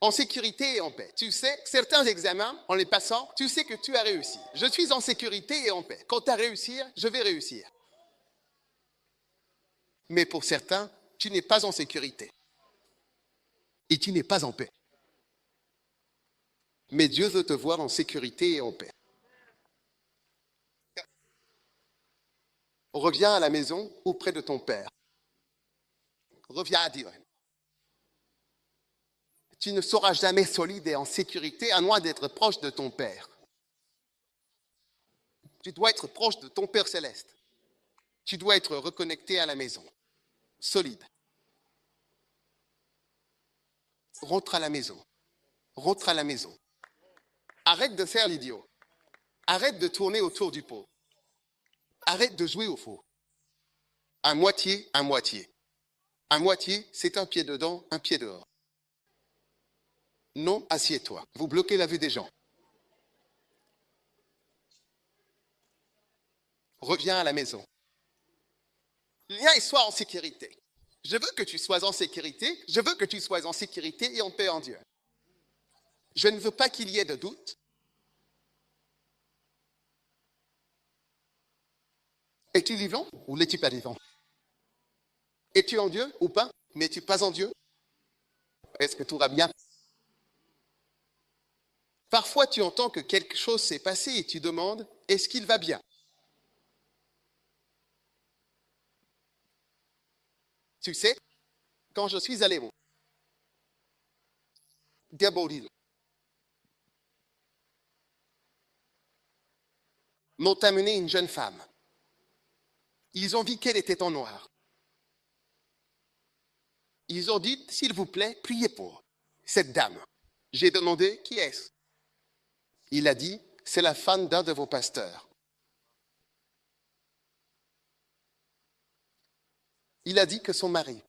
En sécurité et en paix. Tu sais, certains examens, en les passant, tu sais que tu as réussi. Je suis en sécurité et en paix. Quand tu as réussi, je vais réussir. Mais pour certains, tu n'es pas en sécurité. Et tu n'es pas en paix. Mais Dieu veut te voir en sécurité et en paix. Reviens à la maison auprès de ton Père. Reviens à Dieu. Tu ne seras jamais solide et en sécurité à moins d'être proche de ton Père. Tu dois être proche de ton Père céleste. Tu dois être reconnecté à la maison, solide. Rentre à la maison. Rentre à la maison. Arrête de faire l'idiot. Arrête de tourner autour du pot. Arrête de jouer au faux. À moitié, à moitié. À moitié, c'est un pied dedans, un pied dehors. Non, assieds-toi. Vous bloquez la vue des gens. Reviens à la maison. Viens et sois en sécurité. Je veux que tu sois en sécurité. Je veux que tu sois en sécurité et en paix en Dieu. Je ne veux pas qu'il y ait de doute. Es-tu vivant ou n'es-tu pas vivant? Es-tu en Dieu ou pas? N'es-tu pas en Dieu? Est-ce que tout va bien? Parfois, tu entends que quelque chose s'est passé et tu demandes, est-ce qu'il va bien? Tu sais, quand je suis allé au Diabolino, m'ont amené une jeune femme. Ils ont vu qu'elle était en noir. Ils ont dit, s'il vous plaît, priez pour cette dame. J'ai demandé, qui est-ce? Il a dit, c'est la femme d'un de vos pasteurs. Il a dit que son mari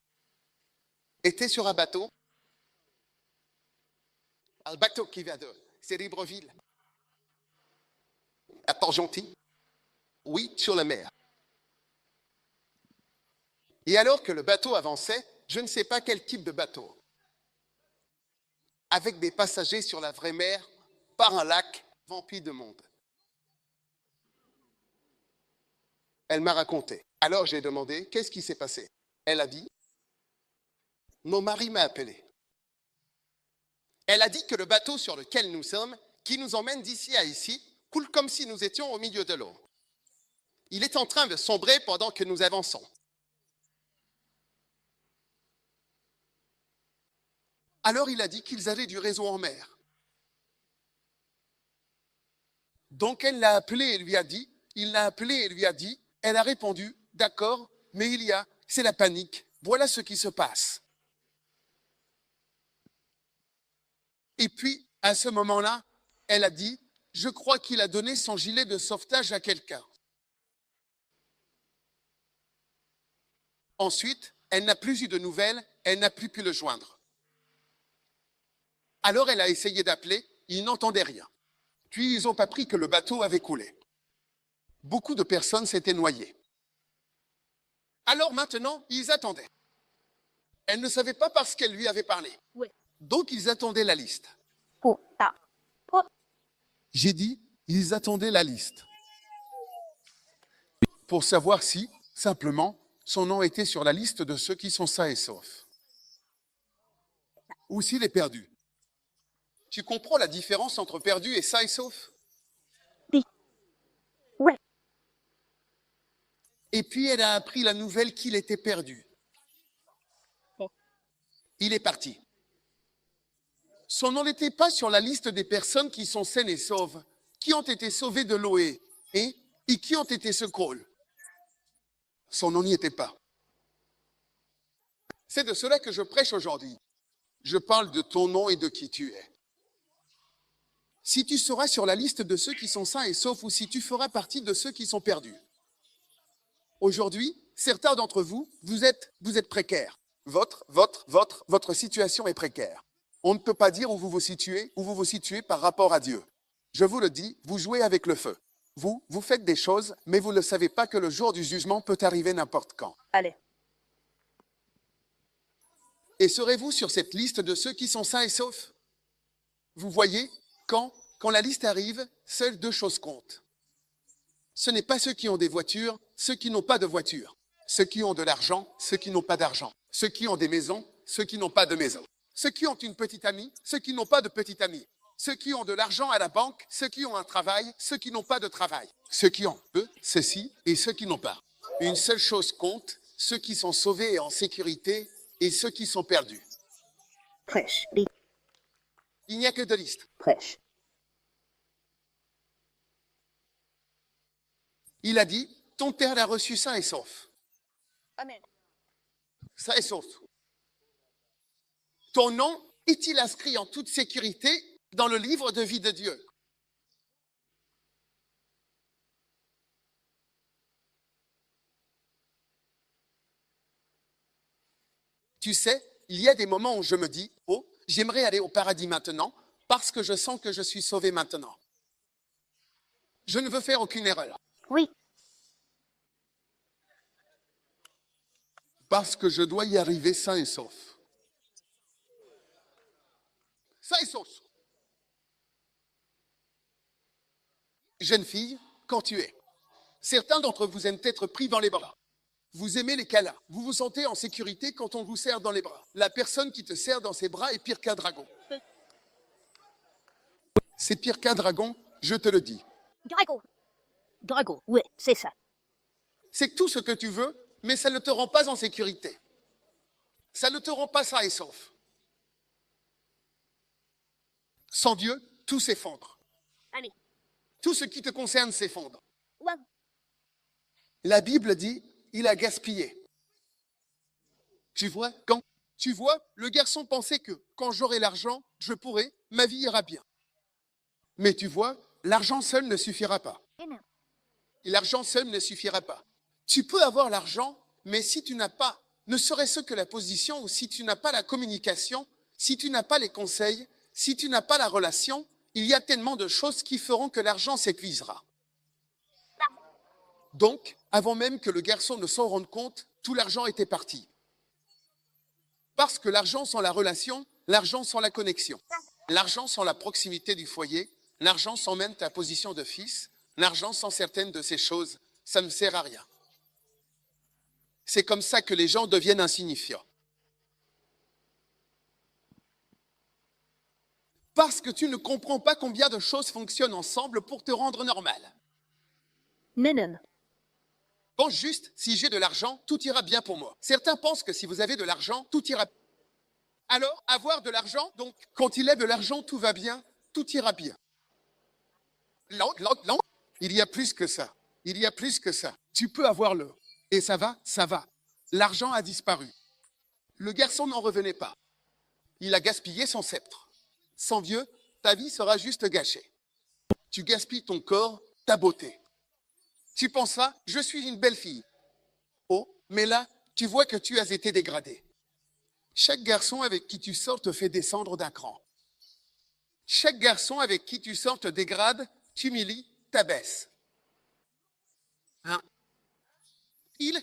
était sur un bateau. Un bateau qui va de Libreville à Port-Gentil. Oui, sur la mer. Et alors que le bateau avançait, je ne sais pas quel type de bateau, avec des passagers sur la vraie mer, par un lac rempli de monde. Elle m'a raconté. Alors j'ai demandé, qu'est-ce qui s'est passé? Elle a dit, mon mari m'a appelé. Elle a dit que le bateau sur lequel nous sommes, qui nous emmène d'ici à ici, coule comme si nous étions au milieu de l'eau. Il est en train de sombrer pendant que nous avançons. Alors il a dit qu'ils avaient du réseau en mer. Donc elle l'a appelé et lui a dit, il l'a appelé et lui a dit, elle a répondu, d'accord, mais c'est la panique. Voilà ce qui se passe. Et puis, à ce moment-là, elle a dit, je crois qu'il a donné son gilet de sauvetage à quelqu'un. Ensuite, elle n'a plus eu de nouvelles, elle n'a plus pu le joindre. Alors elle a essayé d'appeler, ils n'entendaient rien. Puis ils ont appris que le bateau avait coulé. Beaucoup de personnes s'étaient noyées. Alors maintenant, ils attendaient. Elle ne savait pas parce qu'elle lui avait parlé. Oui. Donc ils attendaient la liste. Phụ tạo. Phụ. J'ai dit, ils attendaient la liste. Pour savoir si, simplement, son nom était sur la liste de ceux qui sont sains et saufs. Ou s'il est perdu. Tu comprends la différence entre perdu et sain et sauf? Đi. Ouais. Et puis elle a appris la nouvelle qu'il était perdu. Oh. Il est parti. Son nom n'était pas sur la liste des personnes qui sont saines et sauves, qui ont été sauvées de l'eau et qui ont été secourues. Son nom n'y était pas. C'est de cela que je prêche aujourd'hui. Je parle de ton nom et de qui tu es. Si tu seras sur la liste de ceux qui sont sains et saufs ou si tu feras partie de ceux qui sont perdus. Aujourd'hui, certains d'entre vous, vous êtes précaires. Votre situation est précaire. On ne peut pas dire où vous vous situez par rapport à Dieu. Je vous le dis, vous jouez avec le feu. Vous faites des choses, mais vous ne savez pas que le jour du jugement peut arriver n'importe quand. Allez. Et serez-vous sur cette liste de ceux qui sont sains et saufs? Vous voyez, quand la liste arrive, seules deux choses comptent. Ce n'est pas ceux qui ont des voitures, ceux qui n'ont pas de voiture. Ceux qui ont de l'argent, ceux qui n'ont pas d'argent. Ceux qui ont des maisons, ceux qui n'ont pas de maison. Ceux qui ont une petite amie, ceux qui n'ont pas de petite amie. Ceux qui ont de l'argent à la banque, ceux qui ont un travail, ceux qui n'ont pas de travail. Ceux qui ont peu, ceux-ci, et ceux qui n'ont pas. Une seule chose compte, ceux qui sont sauvés et en sécurité et ceux qui sont perdus. Prêche. Đi. Il n'y a que deux listes. Prêche. Il a dit, ton père l'a reçu sain et sauf. Amen. Sain et sauf. Ton nom est-il inscrit en toute sécurité dans le livre de vie de Dieu? Tu sais, il y a des moments où je me dis, oh, j'aimerais aller au paradis maintenant parce que je sens que je suis sauvé maintenant. Je ne veux faire aucune erreur. Oui. Parce que je dois y arriver sain et sauf. Sain et sauf. Jeune fille, quand tu es. Certains d'entre vous aiment être pris dans les bras. Vous aimez les câlins. Vous vous sentez en sécurité quand on vous serre dans les bras. La personne qui te serre dans ses bras est pire qu'un dragon. C'est pire qu'un dragon, je te le dis. Drago. Drago. Oui, c'est ça. C'est tout ce que tu veux, mais ça ne te rend pas en sécurité. Ça ne te rend pas sain et sauf. Sans Dieu, tout s'effondre. Allez. Tout ce qui te concerne s'effondre. Ouais. La Bible dit, il a gaspillé. Tu vois, le garçon pensait que quand j'aurai l'argent, ma vie ira bien. Mais tu vois, l'argent seul ne suffira pas. Amen. Et l'argent seul ne suffira pas. Tu peux avoir l'argent, mais si tu n'as pas Ne serait-ce que la position où si tu n'as pas la communication, si tu n'as pas les conseils, si tu n'as pas la relation, il y a tellement de choses qui feront que l'argent s'épuisera. Donc, avant même que le garçon ne s'en rende compte, tout l'argent était parti. Parce que l'argent sans la relation, l'argent sans la connexion, l'argent sans la proximité du foyer, l'argent sans même ta position de fils, l'argent sans certaines de ces choses, ça ne sert à rien. C'est comme ça que les gens deviennent insignifiants. Parce que tu ne comprends pas combien de choses fonctionnent ensemble pour te rendre normal. Nennen. Pense juste, si j'ai de l'argent, tout ira bien pour moi. Certains pensent que si vous avez de l'argent, tout ira. Alors, avoir de l'argent, donc, quand il est de l'argent, tout va bien, tout ira bien. Non. Il y a plus que ça. Il y a plus que ça. Tu peux avoir le. Et ça va, ça va. L'argent a disparu. Le garçon n'en revenait pas. Il a gaspillé son sceptre. Sans vieux, ta vie sera juste gâchée. Tu gaspilles ton corps, ta beauté. Tu penses ça, je suis une belle fille. Oh, mais là, tu vois que tu as été dégradé. Chaque garçon avec qui tu sors te fait descendre d'un cran. Chaque garçon avec qui tu sors te dégrade, t'humilie, t'abaisse. Hein? Il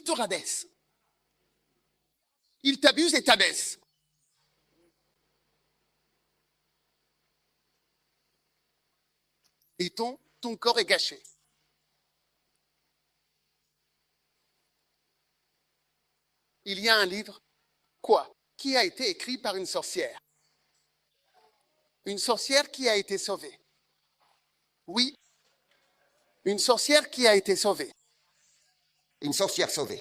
te rabaisse. Il t'abuse et t'abaisse. Et ton corps est gâché. Il y a un livre, quoi, qui a été écrit par une sorcière. Une sorcière qui a été sauvée. Oui, une sorcière qui a été sauvée. Une sorcière sauvée.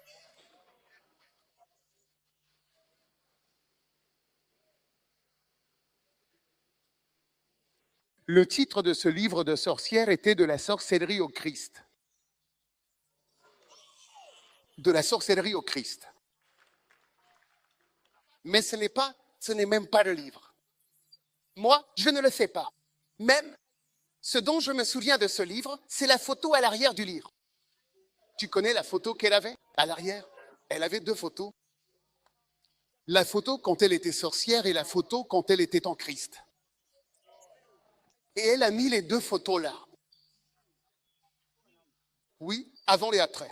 Le titre de ce livre de sorcière était De la sorcellerie au Christ. De la sorcellerie au Christ. Mais ce n'est même pas le livre. Moi, je ne le sais pas. Même, ce dont je me souviens de ce livre, c'est la photo à l'arrière du livre. Tu connais la photo qu'elle avait à l'arrière? Elle avait 2 photos. La photo quand elle était sorcière et la photo quand elle était en Christ. Et elle a mis les 2 photos là. Oui, avant et après.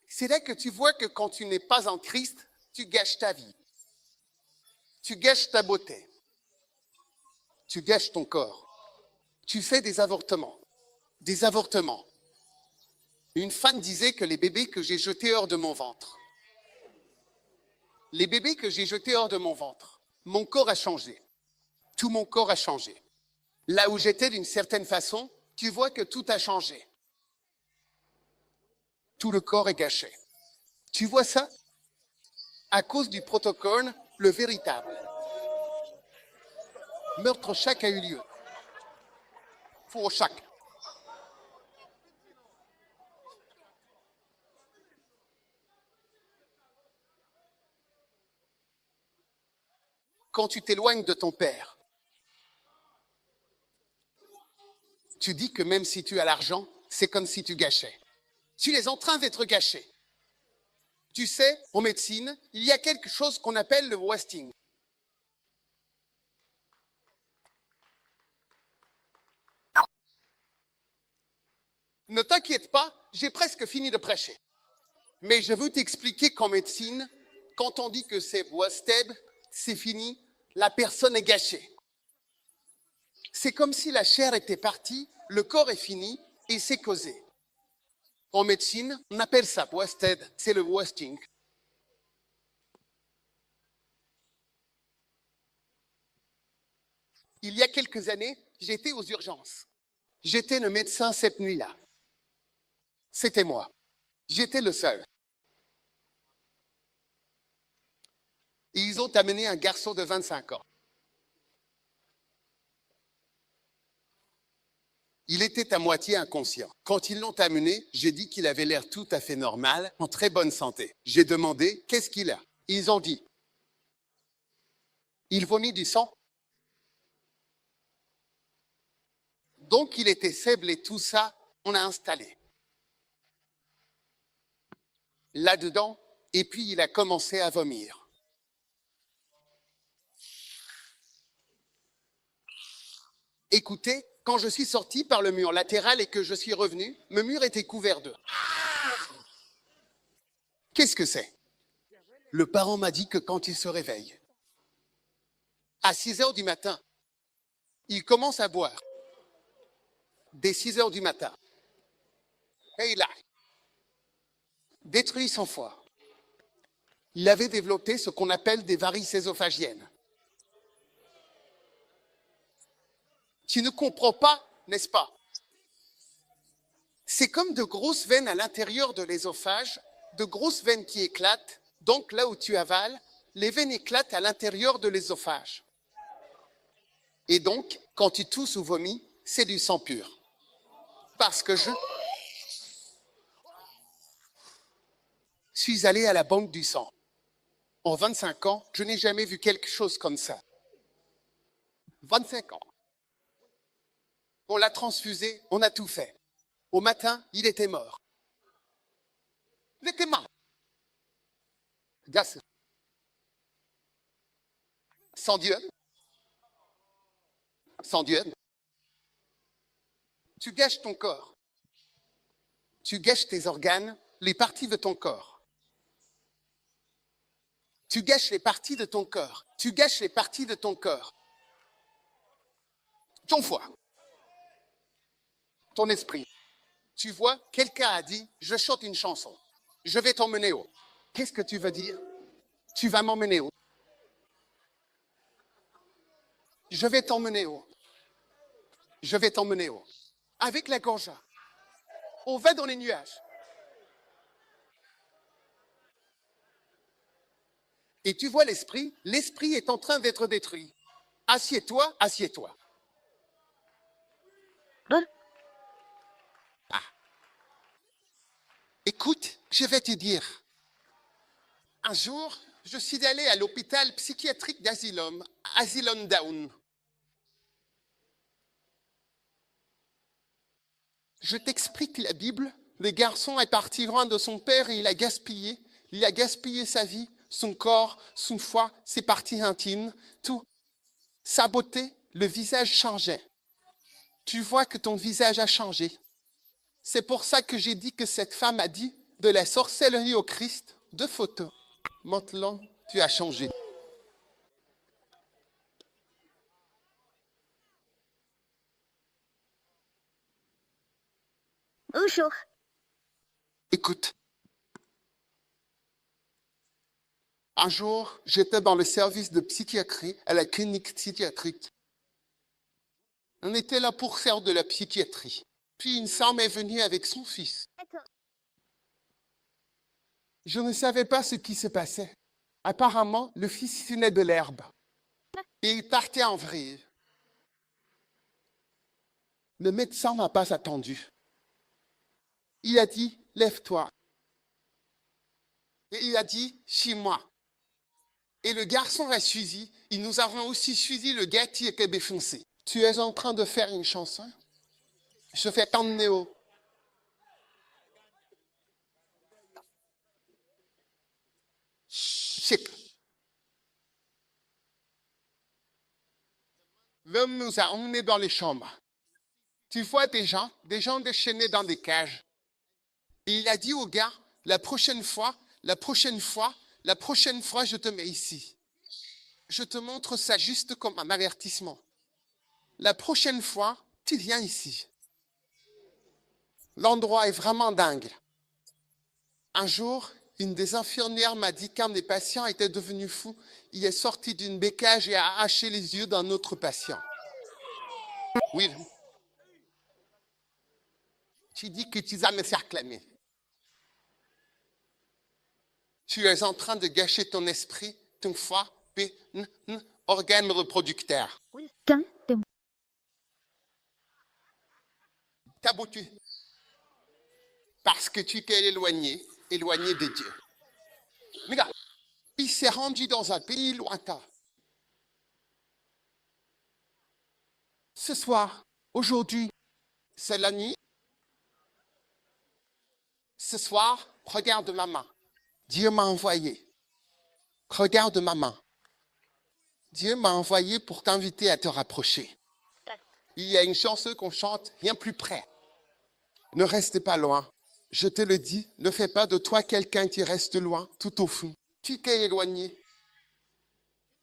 C'est là que tu vois que quand tu n'es pas en Christ, tu gâches ta vie. Tu gâches ta beauté. Tu gâches ton corps. Tu fais des avortements. Des avortements. Une femme disait que les bébés que j'ai jetés hors de mon ventre, les bébés que j'ai jetés hors de mon ventre, mon corps a changé. Tout mon corps a changé. Là où j'étais d'une certaine façon, tu vois que tout a changé. Tout le corps est gâché. Tu vois ça? À cause du protocole, le véritable. Meurtre chaque a eu lieu. Pour chaque. Quand tu t'éloignes de ton père, tu dis que même si tu as l'argent, c'est comme si tu gâchais. Tu es en train d'être gâché. Tu sais, en médecine, il y a quelque chose qu'on appelle le wasting. Ne t'inquiète pas, j'ai presque fini de prêcher. Mais je veux t'expliquer qu'en médecine, quand on dit que c'est wasted, c'est fini, la personne est gâchée. C'est comme si la chair était partie, le corps est fini et c'est causé. En médecine, on appelle ça wasted, c'est le wasting. Il y a quelques années, j'étais aux urgences. J'étais le médecin cette nuit-là. C'était moi. J'étais le seul. Et ils ont amené un garçon de 25 ans. Il était à moitié inconscient. Quand ils l'ont amené, j'ai dit qu'il avait l'air tout à fait normal, en très bonne santé. J'ai demandé « Qu'est-ce qu'il a ?» Ils ont dit « Il vomit du sang. » Donc il était faible et tout ça, on a installé. là-dedans, et puis il a commencé à vomir. Écoutez, quand je suis sorti par le mur latéral et que je suis revenu, le mur était couvert d'eau. Qu'est-ce que c'est? Le parent m'a dit que quand il se réveille, à 6 heures du matin, il commence à boire. Dès 6 heures du matin. Et il a détruit son foie. Il avait développé ce qu'on appelle des varices ésophagiennes. Tu ne comprends pas, n'est-ce pas? C'est comme de grosses veines à l'intérieur de l'ésophage, de grosses veines qui éclatent. Donc là où tu avales, les veines éclatent à l'intérieur de l'ésophage. Et donc, quand tu tousses ou vomis, c'est du sang pur. Parce que je suis allé à la banque du sang. En 25 ans, je n'ai jamais vu quelque chose comme ça. 25 ans. On l'a transfusé, on a tout fait. Au matin, il était mort. Il était mort. Gas. Sans Dieu. Sans Dieu. Tu gâches ton corps. Tu gâches tes organes, les parties de ton corps. Tu gâches les parties de ton corps. Tu gâches les parties de ton corps. Ton foie. Ton esprit. Tu vois, quelqu'un a dit, je chante une chanson. Je vais t'emmener où? Qu'est-ce que tu veux dire? Tu vas m'emmener où? Je vais t'emmener où? Je vais t'emmener où? Avec la gorge. On va dans les nuages. Et tu vois l'esprit est en train d'être détruit. Assieds-toi, assieds-toi. Lord, Écoute, je vais te dire. Un jour, je suis allé à l'hôpital psychiatrique d'Asylum, Asylum Down. Je t'explique la Bible. Le garçon est parti loin de son père et il a gaspillé. Il a gaspillé sa vie, son corps, son foie, ses parties intimes, tout. Sa beauté, le visage changeait. Tu vois que ton visage a changé. C'est pour ça que j'ai dit que cette femme a dit de la sorcellerie au Christ, 2 photos. Maintenant, tu as changé. bonjour. Écoute. Un jour, j'étais dans le service de psychiatrie à la clinique psychiatrique. On était là pour faire de la psychiatrie. Puis une femme est venue avec son fils. Je ne savais pas ce qui se passait. Apparemment, le fils tenait de l'herbe. Et il partait en vrille. Le médecin n'a pas attendu. Il a dit, lève-toi. Et il a dit, suis-moi. Et le garçon a suivi. Et nous avons aussi suivi le gars qui était défoncé. Tu es en train de faire une chanson? Je fais t'emmener où? Chip. L'homme nous a emmenés dans les chambres. Tu vois des gens déchaînés dans des cages. Et il a dit au gars, la prochaine fois, je te mets ici. Je te montre ça juste comme un avertissement. La prochaine fois, tu viens ici. L'endroit est vraiment dingue. Un jour, une des infirmières m'a dit qu'un des patients était devenu fou. Il est sorti d'une bécage et a haché les yeux d'un autre patient. Oui. Tu dis que tu vas me faire clamer. Tu es en train de gâcher ton esprit, ton foie, organe reproducteur. Trắng tìm T'as boutu. Parce que tu t'es éloigné de Dieu. Regarde, il s'est rendu dans un pays lointain. Ce soir, aujourd'hui, c'est la nuit. Ce soir, regarde ma main. Dieu m'a envoyé. Regarde ma main. Dieu m'a envoyé pour t'inviter à te rapprocher. Il y a une chanson qu'on chante, viens plus près. Ne reste pas loin. Je te le dis, ne fais pas de toi quelqu'un qui reste loin, tout au fond. Tu t'es éloigné.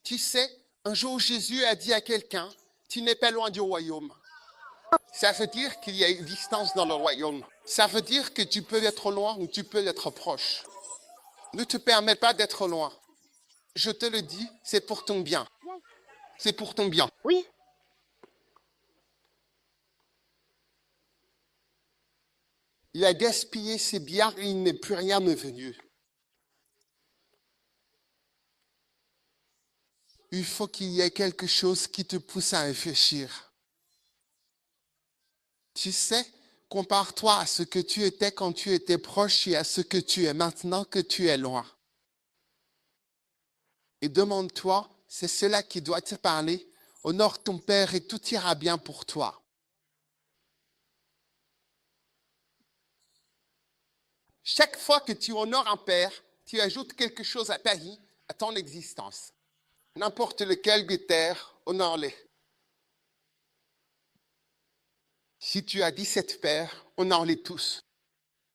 Tu sais, un jour Jésus a dit à quelqu'un, tu n'es pas loin du royaume. Ça veut dire qu'il y a une distance dans le royaume. Ça veut dire que tu peux être loin ou tu peux être proche. Ne te permets pas d'être loin. Je te le dis, c'est pour ton bien. C'est pour ton bien. Oui. Il a gaspillé ses biens et il n'est plus rien devenu. Il faut qu'il y ait quelque chose qui te pousse à réfléchir. Tu sais, compare-toi à ce que tu étais quand tu étais proche et à ce que tu es maintenant que tu es loin. Et demande-toi, c'est cela qui doit te parler. Honore ton Père et tout ira bien pour toi. Chaque fois que tu honores un Père, tu ajoutes quelque chose à ta vie, à ton existence. N'importe lequel des terres, honore-les. Si tu as 17 pères, honore-les tous.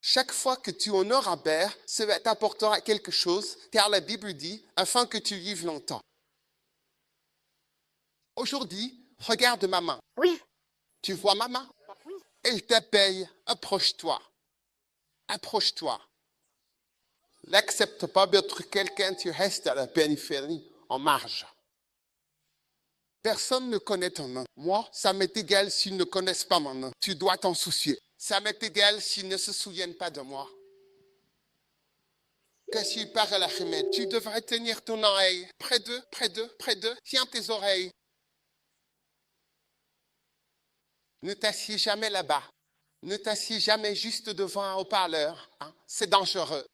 Chaque fois que tu honores un père, cela t'apportera quelque chose, car la Bible dit, afin que tu vives longtemps. Aujourd'hui, regarde ma main. Oui. Tu vois ma main? Elle t'appelle, approche-toi. Approche-toi. N'accepte pas d'être quelqu'un, tu restes à la périphérie, en marge. Personne ne connaît ton nom. Moi, ça m'est égal s'ils ne connaissent pas mon nom. Tu dois t'en soucier. Ça m'est égal s'ils ne se souviennent pas de moi. Que s'ils parlent à la remède, tu devrais tenir ton oreille. Près d'eux, près d'eux, près d'eux. Tiens tes oreilles. Ne t'assieds jamais là-bas. Ne t'assieds jamais juste devant un haut-parleur. Hein? C'est dangereux.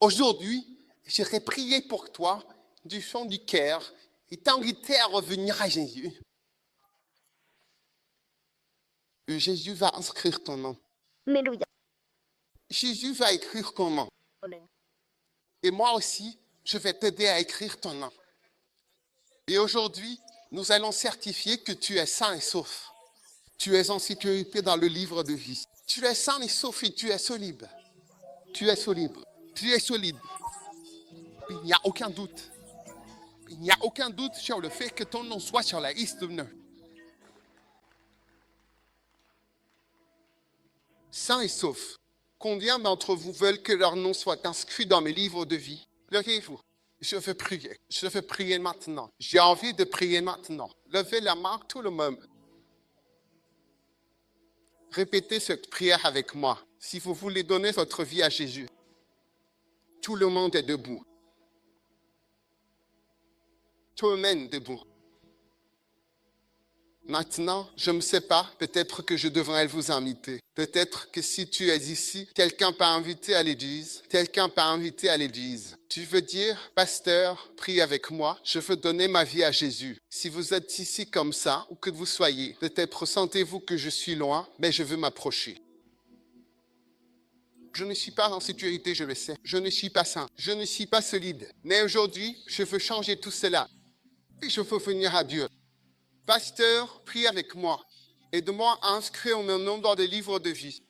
Aujourd'hui, j'irai prier pour toi du fond du cœur et t'inviter à revenir à Jésus. Et Jésus va inscrire ton nom. Alléluia. Jésus va écrire ton nom. Amen. Et moi aussi, je vais t'aider à écrire ton nom. Et aujourd'hui, nous allons certifier que tu es sain et sauf. Tu es en sécurité dans le livre de vie. Tu es sain et sauf et tu es solide. Tu es solide. Tu es solide. Il n'y a aucun doute. Il n'y a aucun doute sur le fait que ton nom soit sur la liste de noms. Sain et sauf. Combien d'entre vous veulent que leur nom soit inscrit dans mes livres de vie? Levez-vous. Je veux prier. Je veux prier maintenant. J'ai envie de prier maintenant. Levez la main, tout le monde. Répétez cette prière avec moi. Si vous voulez donner votre vie à Jésus, tout le monde est debout. Tout le monde est debout. Maintenant, je ne sais pas, peut-être que je devrais vous inviter. Peut-être que si tu es ici, quelqu'un t'a invité à l'église, quelqu'un t'a invité à l'église. Tu veux dire, pasteur, prie avec moi, je veux donner ma vie à Jésus. Si vous êtes ici comme ça, où que vous soyez, peut-être sentez-vous que je suis loin, mais je veux m'approcher. Je ne suis pas en sécurité, je le sais. Je ne suis pas sain. Je ne suis pas solide. Mais aujourd'hui, je veux changer tout cela. Et je veux venir à Dieu. Pasteur, prie avec moi. Aide-moi à inscrire mon nom dans des livres de vie.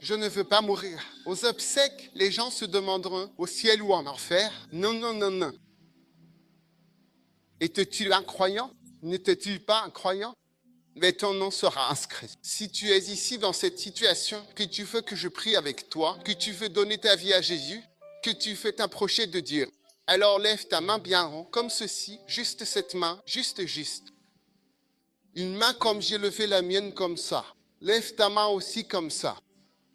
Je ne veux pas mourir. Aux obsèques, les gens se demanderont au ciel ou en enfer. Non, non, non, non. Étais-tu un croyant? N'étais-tu pas un croyant? Mais ton nom sera inscrit. Si tu es ici dans cette situation, que tu veux que je prie avec toi, que tu veux donner ta vie à Jésus, que tu veux t'approcher de Dieu, alors lève ta main bien rond, comme ceci, juste cette main, juste. Une main comme j'ai levé la mienne comme ça. Lève ta main aussi comme ça.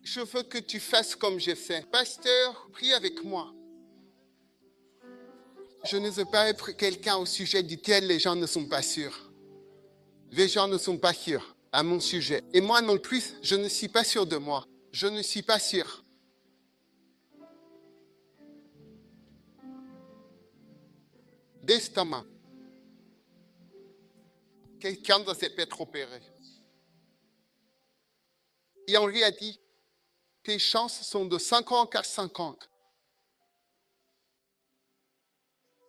Je veux que tu fasses comme j'ai fait. Pasteur, prie avec moi. Je ne veux pas être quelqu'un au sujet duquel les gens ne sont pas sûrs. Les gens ne sont pas sûrs à mon sujet. Et moi non plus, je ne suis pas sûr de moi. Je ne suis pas sûr. Baisse ta main. Quelqu'un doit être opéré. Et on lui a dit, tes chances sont de 50 à 50.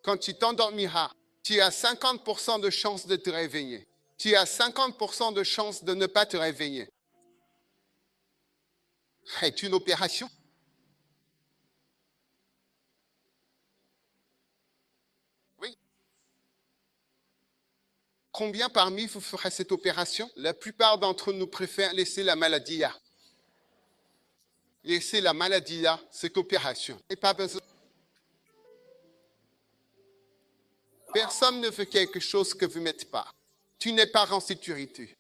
Quand tu t'endormiras, tu as 50% de chances de te réveiller. Tu as 50% de chances de ne pas te réveiller. C'est une opération. Oui. Combien parmi vous ferez cette opération? La plupart d'entre nous préfèrent laisser la maladie là. Laisser la maladie là, c'est opération. Et pas besoin. Personne ne veut quelque chose que vous ne mettez pas. Tu n'es pas en sécurité.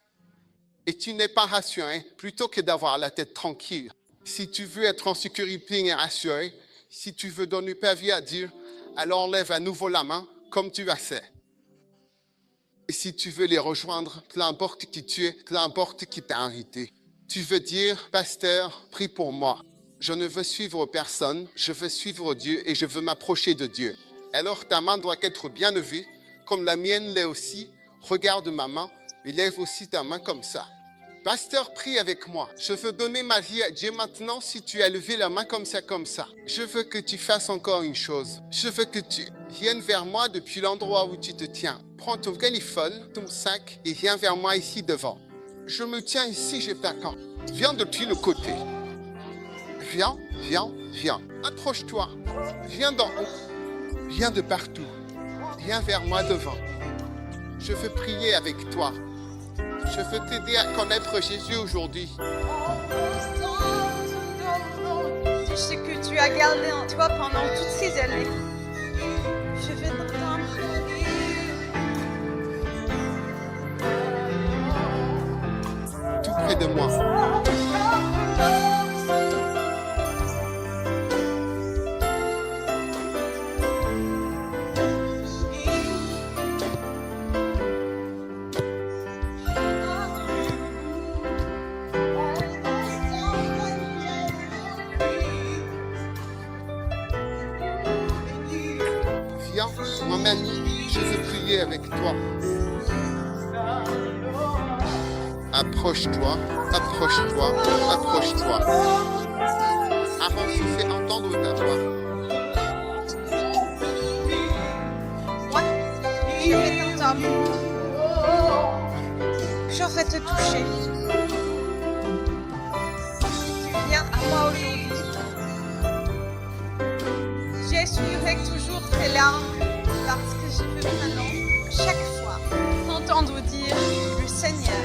Et tu n'es pas rassuré plutôt que d'avoir la tête tranquille. Si tu veux être en sécurité et rassuré, si tu veux donner ta vie à Dieu, alors lève à nouveau la main comme tu as fait. Et si tu veux les rejoindre, peu importe qui tu es, peu importe qui t'a invité, tu veux dire, pasteur, prie pour moi. Je ne veux suivre personne, je veux suivre Dieu et je veux m'approcher de Dieu. Alors ta main doit être bien levée, comme la mienne l'est aussi. Regarde ma main et lève aussi ta main comme ça. Pasteur, prie avec moi. Je veux donner ma vie à Dieu maintenant si tu as levé la main comme ça, comme ça. Je veux que tu fasses encore une chose. Je veux que tu viennes vers moi depuis l'endroit où tu te tiens. Prends ton téléphone, ton sac et viens vers moi ici devant. Je me tiens ici, j'ai pas quand. Viens depuis le côté. Viens, viens, viens. Approche-toi. Viens d'en haut. Viens de partout. Viens vers moi devant. Je veux prier avec toi. Je veux t'aider à connaître Jésus aujourd'hui. Tu sais que tu as gardé en toi pendant toutes ces années. Je vais t'entendre. Tout près de moi. Viens, mon ami, je veux prier avec toi. Approche-toi, approche-toi, approche-toi. Avant de se faire entendre ta voix. Moi, je vais t'entendre. Je vais te toucher. Tu viens à moi aujourd'hui. J'essuierai toujours tes larmes parce que je veux maintenant, chaque fois, t'entendre dire le Seigneur.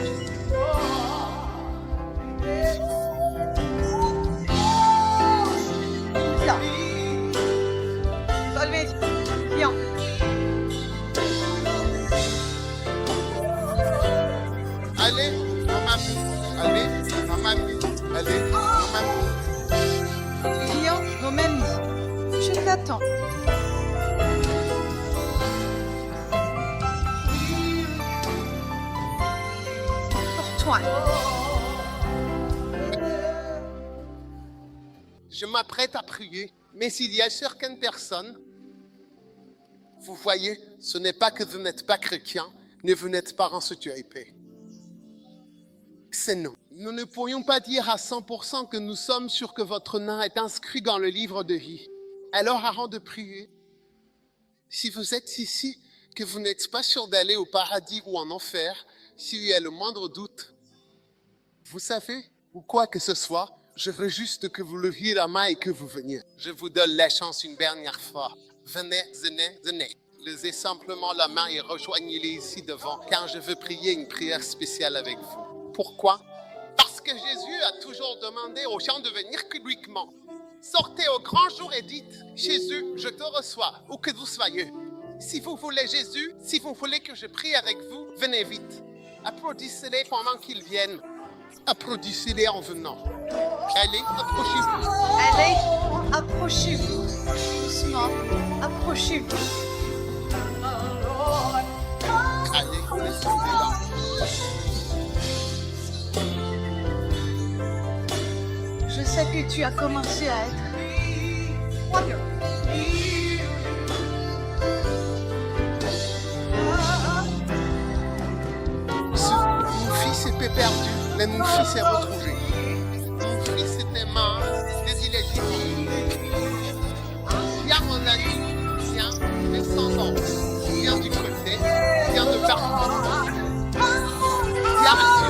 Là. Solveig, viens. Allez, maman, allez, maman, allez, maman. Viens, mon mamie. Je t'attends. Pour toi. Je m'apprête à prier, mais s'il y a certaines personnes, vous voyez, ce n'est pas que vous n'êtes pas chrétien, mais vous n'êtes pas en sécurité. C'est non. Nous ne pourrions pas dire à 100% que nous sommes sûrs que votre nom est inscrit dans le livre de vie. Alors, avant de prier, si vous êtes ici, que vous n'êtes pas sûr d'aller au paradis ou en enfer, s'il y a le moindre doute, vous savez, ou quoi que ce soit, je veux juste que vous leviez la main et que vous veniez. Je vous donne la chance une dernière fois. Venez, venez, venez. Levez simplement la main et rejoignez-les ici devant, car je veux prier une prière spéciale avec vous. Pourquoi? Parce que Jésus a toujours demandé aux gens de venir publiquement. Sortez au grand jour et dites, Jésus, je te reçois, où que vous soyez. Si vous voulez Jésus, si vous voulez que je prie avec vous, venez vite. Applaudissez-les pendant qu'ils viennent. Applaudissez-les en venant. Allez, approchez-vous. Allez, approchez-vous. Doucement, approchez-vous. Allez, descendez-là. Je sais que tu as commencé à être croyant. Mon fils est perdu, mais mon fils est retrouvé. Mon pris tes mains, les illégitimes. Viens mon ami, viens, descendons. Viens du côté, viens de partout. Viens Dieu.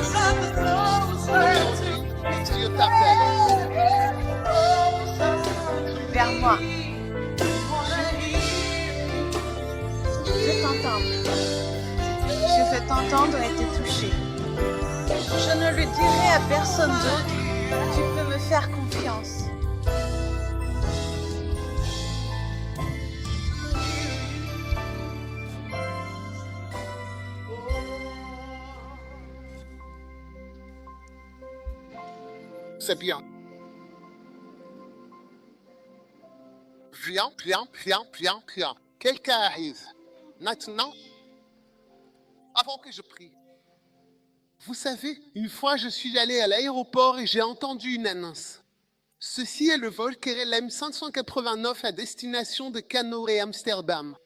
Aujourd'hui, Dieu t'appelle. vers moi. Je veux t'entendre. Je veux t'entendre et te toucher. Je ne le dirai à personne d'autre. Tu peux me faire confiance. C'est bien. Viens. Quelqu'un arrive. Maintenant, avant que je prie. Vous savez, une fois je suis allé à l'aéroport et j'ai entendu une annonce. Ceci est le vol KLM 589 à destination de Cano et Amsterdam.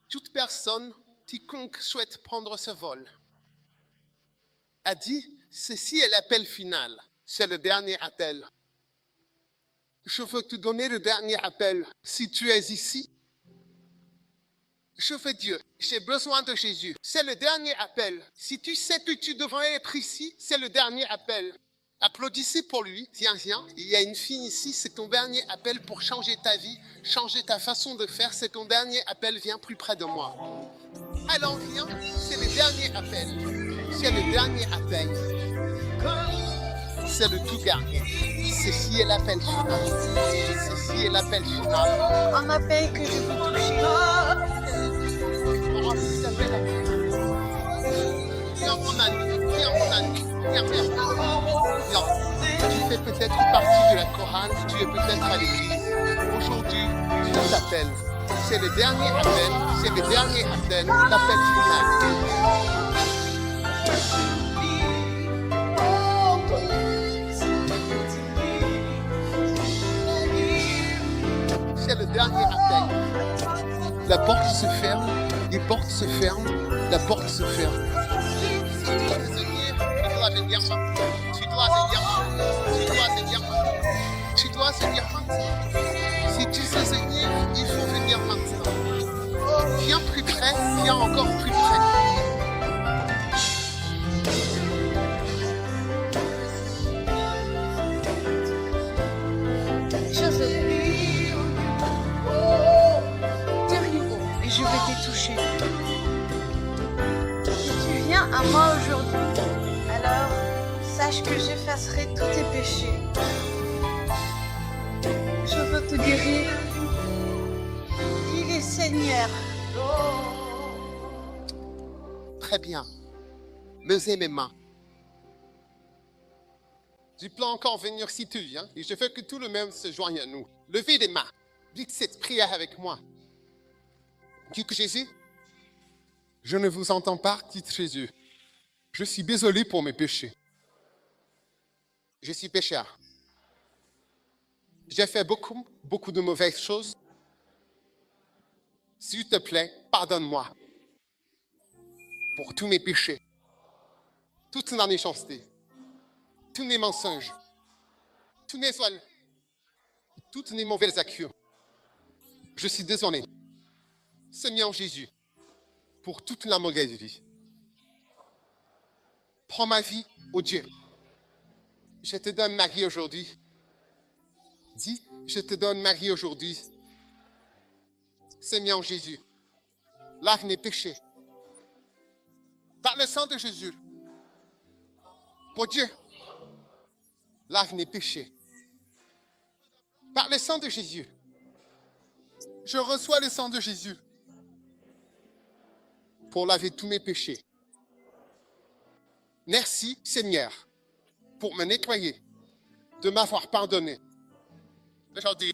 Toute personne, quiconque souhaite prendre ce vol, a dit, ceci est l'appel final. C'est le dernier appel. Je veux te donner le dernier appel. Si tu es ici, je veux Dieu. J'ai besoin de Jésus. C'est le dernier appel. Si tu sais que tu devrais être ici, c'est le dernier appel. Applaudissez pour lui. Viens. Il y a une fille ici, c'est ton dernier appel pour changer ta vie, changer ta façon de faire. C'est ton dernier appel. Viens plus près de moi. Alors viens, c'est le dernier appel. C'est le dernier appel. C'est le tout dernier. Ceci est l'appel final. Ceci est l'appel final. Un appel que je veux toucher. Comment il s'appelle? Viens mon ami. Viens. Tu fais peut-être partie de la chorale, tu es peut-être à l'église. Aujourd'hui, Dieu t'appelle. C'est le dernier appel, l'appel final. C'est le dernier appel. La porte se ferme, les portes se ferment, la porte se ferme. Si tu veux venir, tu dois venir maintenant. Tu dois venir maintenant. Si tu veux venir, il faut venir maintenant. Viens plus près, viens encore plus près. Je veux et je vais te toucher. Si tu viens à moi aujourd'hui, alors sache que j'effacerai tous tes péchés. Je veux te guérir. Il est Seigneur. Très bien. Levez mes mains. Tu peux encore venir si tu viens, et je veux que tout le monde se joigne à nous. Levez les mains. Dites cette prière avec moi. Dites Jésus, je ne vous entends pas, dites Jésus. Je suis désolé pour mes péchés. Je suis pécheur. J'ai fait beaucoup de mauvaises choses. S'il te plaît, pardonne-moi pour tous mes péchés, toute ma méchanceté, tous mes mensonges, tous mes vols, toutes mes mauvaises actions. Je suis désolé. Seigneur Jésus, pour toute la mauvaise vie. Prends ma vie, ô Dieu. Je te donne ma vie aujourd'hui. Dis, je te donne ma vie aujourd'hui. Seigneur Jésus, lave mes péchés. Par le sang de Jésus. Pour Dieu, lave mes péchés. Par le sang de Jésus. Je reçois le sang de Jésus pour laver tous mes péchés. Merci, Seigneur, pour me nettoyer, de m'avoir pardonné. Aujourd'hui,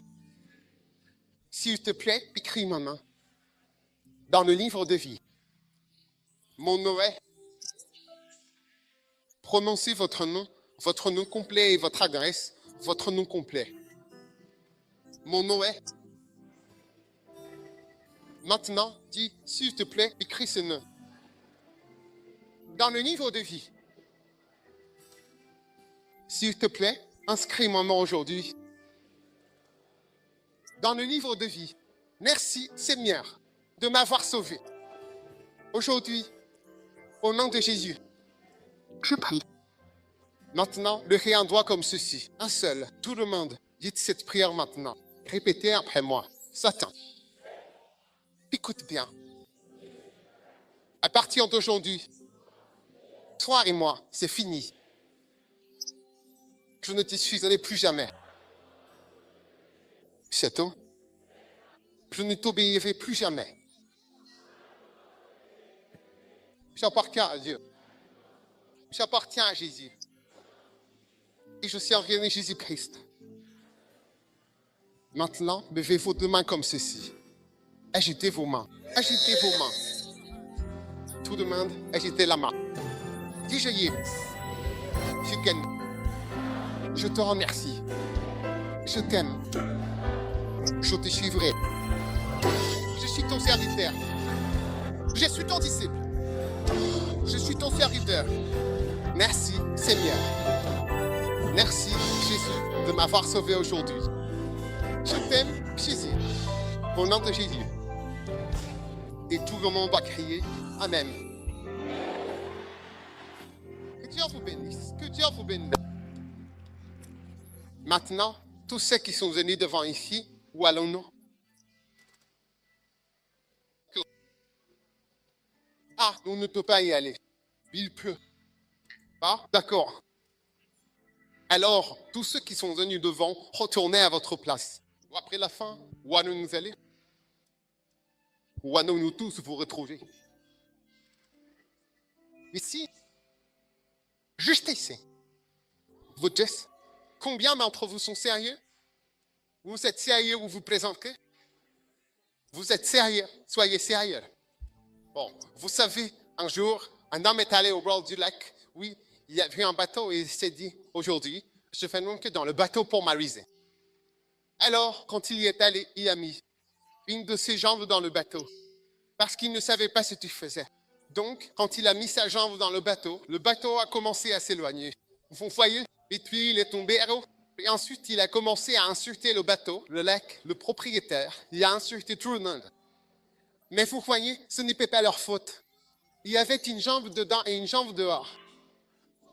s'il te plaît, écris ma main dans le livre de vie. Mon nom est. Prononcez votre nom complet et votre adresse, votre nom complet. Mon nom est. Maintenant, dis, s'il te plaît, écris ce nom. Dans le livre de vie. S'il te plaît, inscris mon nom aujourd'hui dans le livre de vie. Merci, Seigneur, de m'avoir sauvé. Aujourd'hui, au nom de Jésus, je prie. Maintenant, levez un doigt comme ceci, un seul, tout le monde. Dites cette prière maintenant. Répétez après moi. Satan, écoute bien. À partir d'aujourd'hui, toi et moi, c'est fini. Je ne te suivrai plus jamais. Satan, je ne t'obéirai plus jamais. J'appartiens à Dieu. J'appartiens à Jésus. Et je servirai Jésus-Christ. Maintenant, levez vos deux mains comme ceci. Agitez vos mains. Agitez vos mains. Tout le monde, agitez la main. Dis Jésus, je t'aime. Je te remercie. Je t'aime. Je te suivrai. Je suis ton serviteur. Je suis ton disciple. Je suis ton serviteur. Merci, Seigneur. Merci, Jésus, de m'avoir sauvé aujourd'hui. Je t'aime, Jésus, au nom de Jésus. Et tout le monde va crier Amen. Que Dieu vous bénisse. Que Dieu vous bénisse. Maintenant, tous ceux qui sont venus devant ici, où allons-nous? Ah, on ne peut pas y aller. Il pleut. Ah, d'accord. Alors, tous ceux qui sont venus devant, retournez à votre place. Après la fin, où allons-nous aller? Où allons-nous tous vous retrouver? Ici, juste ici. Vous dites, combien d'entre vous sont sérieux? Vous êtes sérieux, vous vous présentez? Vous êtes sérieux, soyez sérieux. Bon, vous savez, un jour, un homme est allé au bord du lac. Oui, il a vu un bateau et il s'est dit, aujourd'hui, je vais monter dans le bateau pour m'amuser. Alors, quand il y est allé, il a mis une de ses jambes dans le bateau parce qu'il ne savait pas ce qu'il faisait. Donc, quand il a mis sa jambe dans le bateau a commencé à s'éloigner. Vous voyez? Et puis, il est tombé à l'eau. Et ensuite, il a commencé à insulter le bateau, le lac, le propriétaire. Il a insulté tout le monde. Mais vous voyez, ce n'était pas leur faute. Il y avait une jambe dedans et une jambe dehors.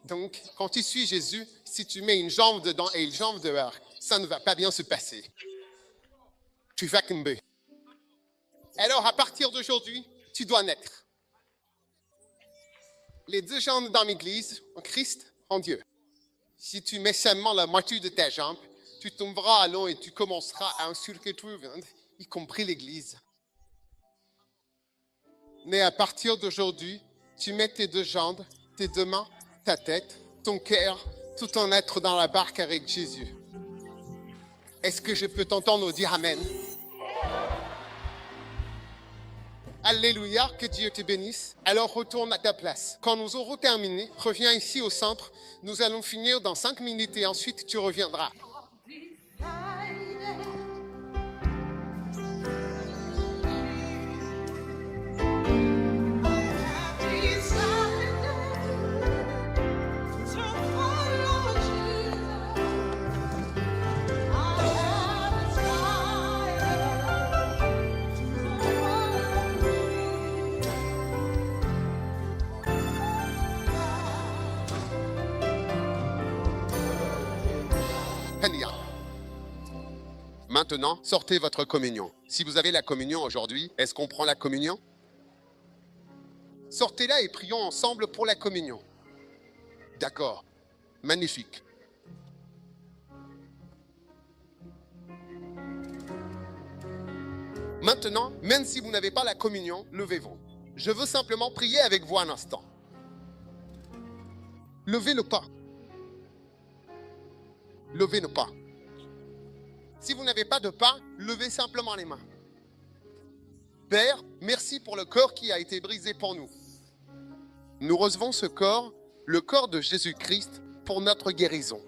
Donc, quand tu suis Jésus, si tu mets une jambe dedans et une jambe dehors, ça ne va pas bien se passer. Tu vas tomber. Alors, à partir d'aujourd'hui, tu dois naître. Les deux jambes dans l'église, en Christ, en Dieu. Si tu mets seulement la moitié de ta jambe, tu tomberas à l'eau et tu commenceras à insulter tout le monde, y compris l'église. Mais à partir d'aujourd'hui, tu mets tes deux jambes, tes deux mains, ta tête, ton cœur, tout ton être dans la barque avec Jésus. Est-ce que je peux t'entendre dire Amen? Alléluia, que Dieu te bénisse. Alors retourne à ta place. Quand nous aurons terminé, reviens ici au centre. Nous allons finir dans 5 minutes et ensuite tu reviendras. Maintenant, sortez votre communion. Si vous avez la communion aujourd'hui, est-ce qu'on prend la communion? Sortez-la et prions ensemble pour la communion. D'accord. Magnifique. Maintenant, même si vous n'avez pas la communion, levez-vous. Je veux simplement prier avec vous un instant. Levez le pas. Levez le pas. Si vous n'avez pas de pain, levez simplement les mains. Père, merci pour le corps qui a été brisé pour nous. Nous recevons ce corps, le corps de Jésus-Christ, pour notre guérison.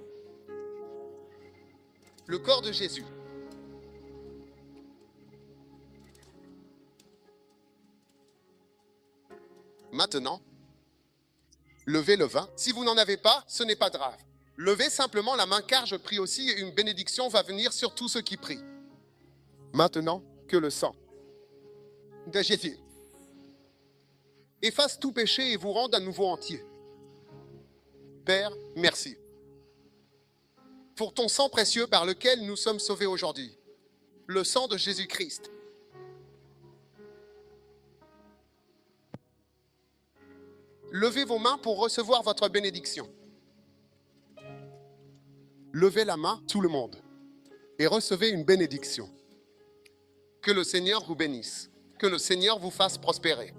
Le corps de Jésus. Maintenant, levez le vin. Si vous n'en avez pas, ce n'est pas grave. Levez simplement la main car je prie aussi et une bénédiction va venir sur tous ceux qui prient. Maintenant, que le sang de Jésus efface tout péché et vous rende à nouveau entier. Père, merci pour ton sang précieux par lequel nous sommes sauvés aujourd'hui, le sang de Jésus-Christ. Levez vos mains pour recevoir votre bénédiction. Levez la main, tout le monde, et recevez une bénédiction. Que le Seigneur vous bénisse, que le Seigneur vous fasse prospérer,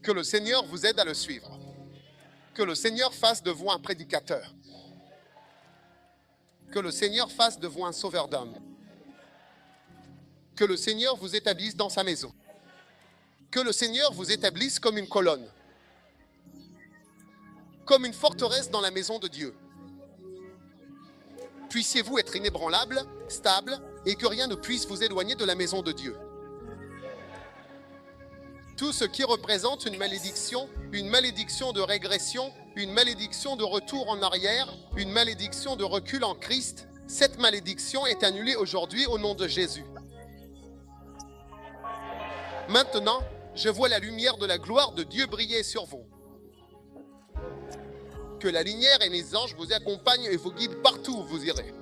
que le Seigneur vous aide à le suivre, que le Seigneur fasse de vous un prédicateur, que le Seigneur fasse de vous un sauveur d'hommes, que le Seigneur vous établisse dans sa maison, que le Seigneur vous établisse comme une colonne, comme une forteresse dans la maison de Dieu. Puissiez-vous être inébranlable, stable, et que rien ne puisse vous éloigner de la maison de Dieu. Tout ce qui représente une malédiction de régression, une malédiction de retour en arrière, une malédiction de recul en Christ, cette malédiction est annulée aujourd'hui au nom de Jésus. Maintenant, je vois la lumière de la gloire de Dieu briller sur vous. Que la lumière et les anges vous accompagnent et vous guident partout où vous irez.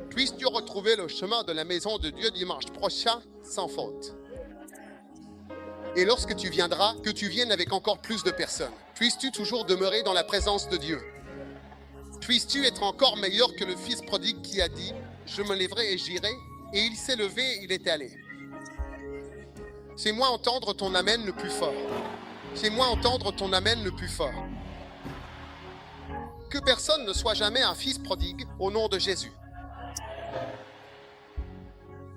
Puisses-tu retrouver le chemin de la maison de Dieu dimanche prochain sans faute. Et lorsque tu viendras, que tu viennes avec encore plus de personnes. Puisses-tu toujours demeurer dans la présence de Dieu. Puisses-tu être encore meilleur que le fils prodigue qui a dit « Je me lèverai et j'irai » et il s'est levé et il est allé. Fais-moi entendre ton amen le plus fort. Fais-moi entendre ton amen le plus fort. Que personne ne soit jamais un fils prodigue au nom de Jésus.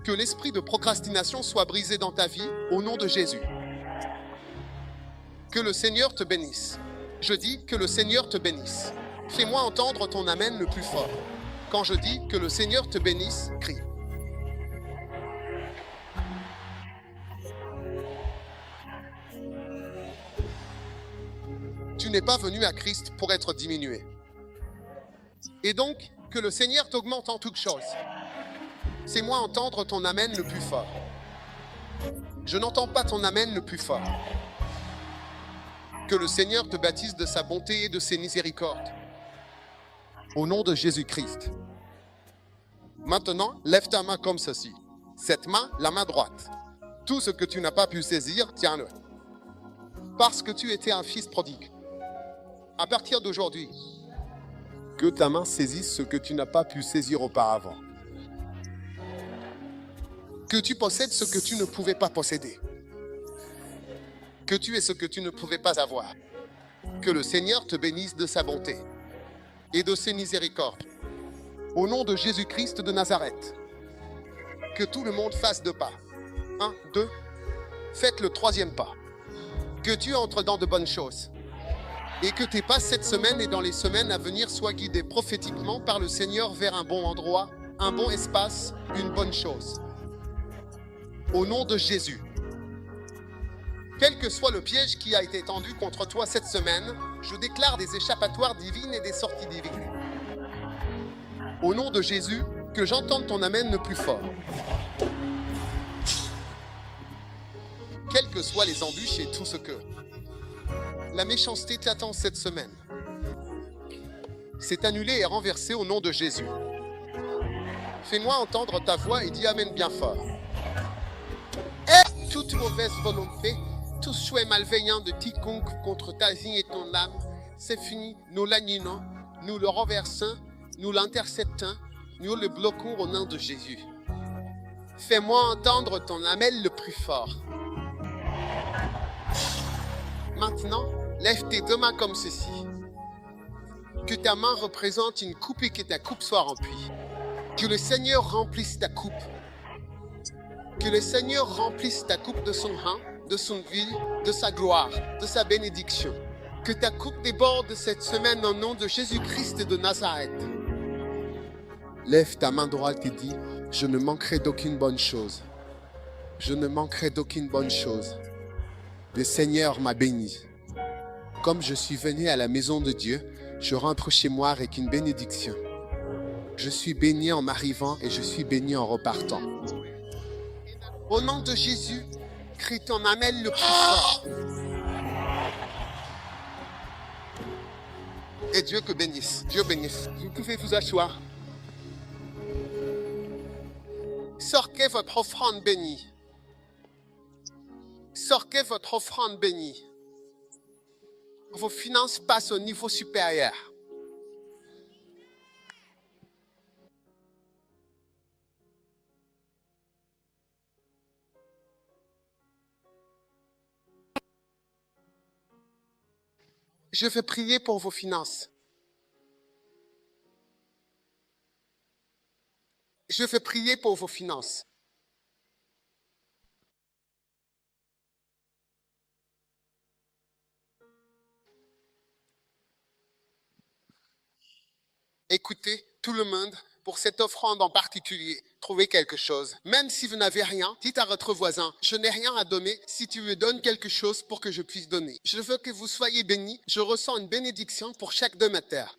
Que l'esprit de procrastination soit brisé dans ta vie au nom de Jésus. Que le Seigneur te bénisse. Je dis que le Seigneur te bénisse. Fais-moi entendre ton amen le plus fort. Quand je dis que le Seigneur te bénisse, crie. Tu n'es pas venu à Christ pour être diminué. Et donc, que le Seigneur t'augmente en toutes choses. Fais-moi entendre ton amen le plus fort. Je n'entends pas ton amen le plus fort. Que le Seigneur te baptise de sa bonté et de ses miséricordes. Au nom de Jésus-Christ. Maintenant, lève ta main comme ceci. Cette main, la main droite. Tout ce que tu n'as pas pu saisir, tiens-le. Parce que tu étais un fils prodigue. À partir d'aujourd'hui, que ta main saisisse ce que tu n'as pas pu saisir auparavant. Que tu possèdes ce que tu ne pouvais pas posséder. Que tu aies ce que tu ne pouvais pas avoir. Que le Seigneur te bénisse de sa bonté et de ses miséricordes. Au nom de Jésus-Christ de Nazareth. Que tout le monde fasse 2 pas. 1, 2. Faites le 3e pas. Que tu entres dans de bonnes choses. Et que tes pas cette semaine et dans les semaines à venir soient guidés prophétiquement par le Seigneur vers un bon endroit, un bon espace, une bonne chose. Au nom de Jésus. Quel que soit le piège qui a été tendu contre toi cette semaine, je déclare des échappatoires divines et des sorties divines. Au nom de Jésus, que j'entende ton amen le plus fort. Quelles que soient les embûches et tout ce que la méchanceté t'attend cette semaine, c'est annulé et renversé au nom de Jésus. Fais-moi entendre ta voix et dis amen bien fort. Et toute mauvaise volonté, tout souhait malveillant de quiconque contre ta vie et ton âme, c'est fini, nous l'annulons, nous le renversons, nous l'interceptons, nous le bloquons au nom de Jésus. Fais-moi entendre ton amen le plus fort. Maintenant, lève tes 2 mains comme ceci. Que ta main représente une coupe et que ta coupe soit remplie. Que le Seigneur remplisse ta coupe. Que le Seigneur remplisse ta coupe de son rein, de son vie, de sa gloire, de sa bénédiction. Que ta coupe déborde cette semaine au nom de Jésus-Christ de Nazareth. Lève ta main droite et dis, je ne manquerai d'aucune bonne chose. Je ne manquerai d'aucune bonne chose. Le Seigneur m'a béni. Comme je suis venu à la maison de Dieu, je rentre chez moi avec une bénédiction. Je suis béni en m'arrivant et je suis béni en repartant. Au nom de Jésus, crie ton amen le plus fort. Et Dieu te bénisse. Dieu bénisse. Vous pouvez vous asseoir. Sortez votre offrande bénie. Sortez votre offrande bénie. Vos finances passent au niveau supérieur. Je vais prier pour vos finances. Je vais prier pour vos finances. Écoutez, tout le monde, pour cette offrande en particulier, trouvez quelque chose. Même si vous n'avez rien, dites à votre voisin, je n'ai rien à donner, si tu me donnes quelque chose pour que je puisse donner. Je veux que vous soyez bénis, je ressens une bénédiction pour chaque donateur.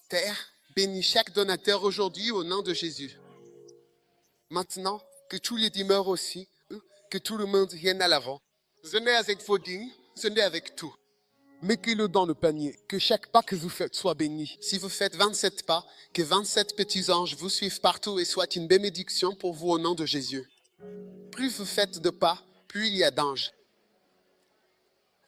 Terre, bénis chaque donateur aujourd'hui au nom de Jésus. Maintenant, que tous les demeurent aussi, que tout le monde vienne à l'avant. Venez avec vos dîmes, venez avec tout. Mettez-le dans le panier, que chaque pas que vous faites soit béni. Si vous faites 27 pas, que 27 petits anges vous suivent partout et soient une bénédiction pour vous au nom de Jésus. Plus vous faites de pas, plus il y a d'anges.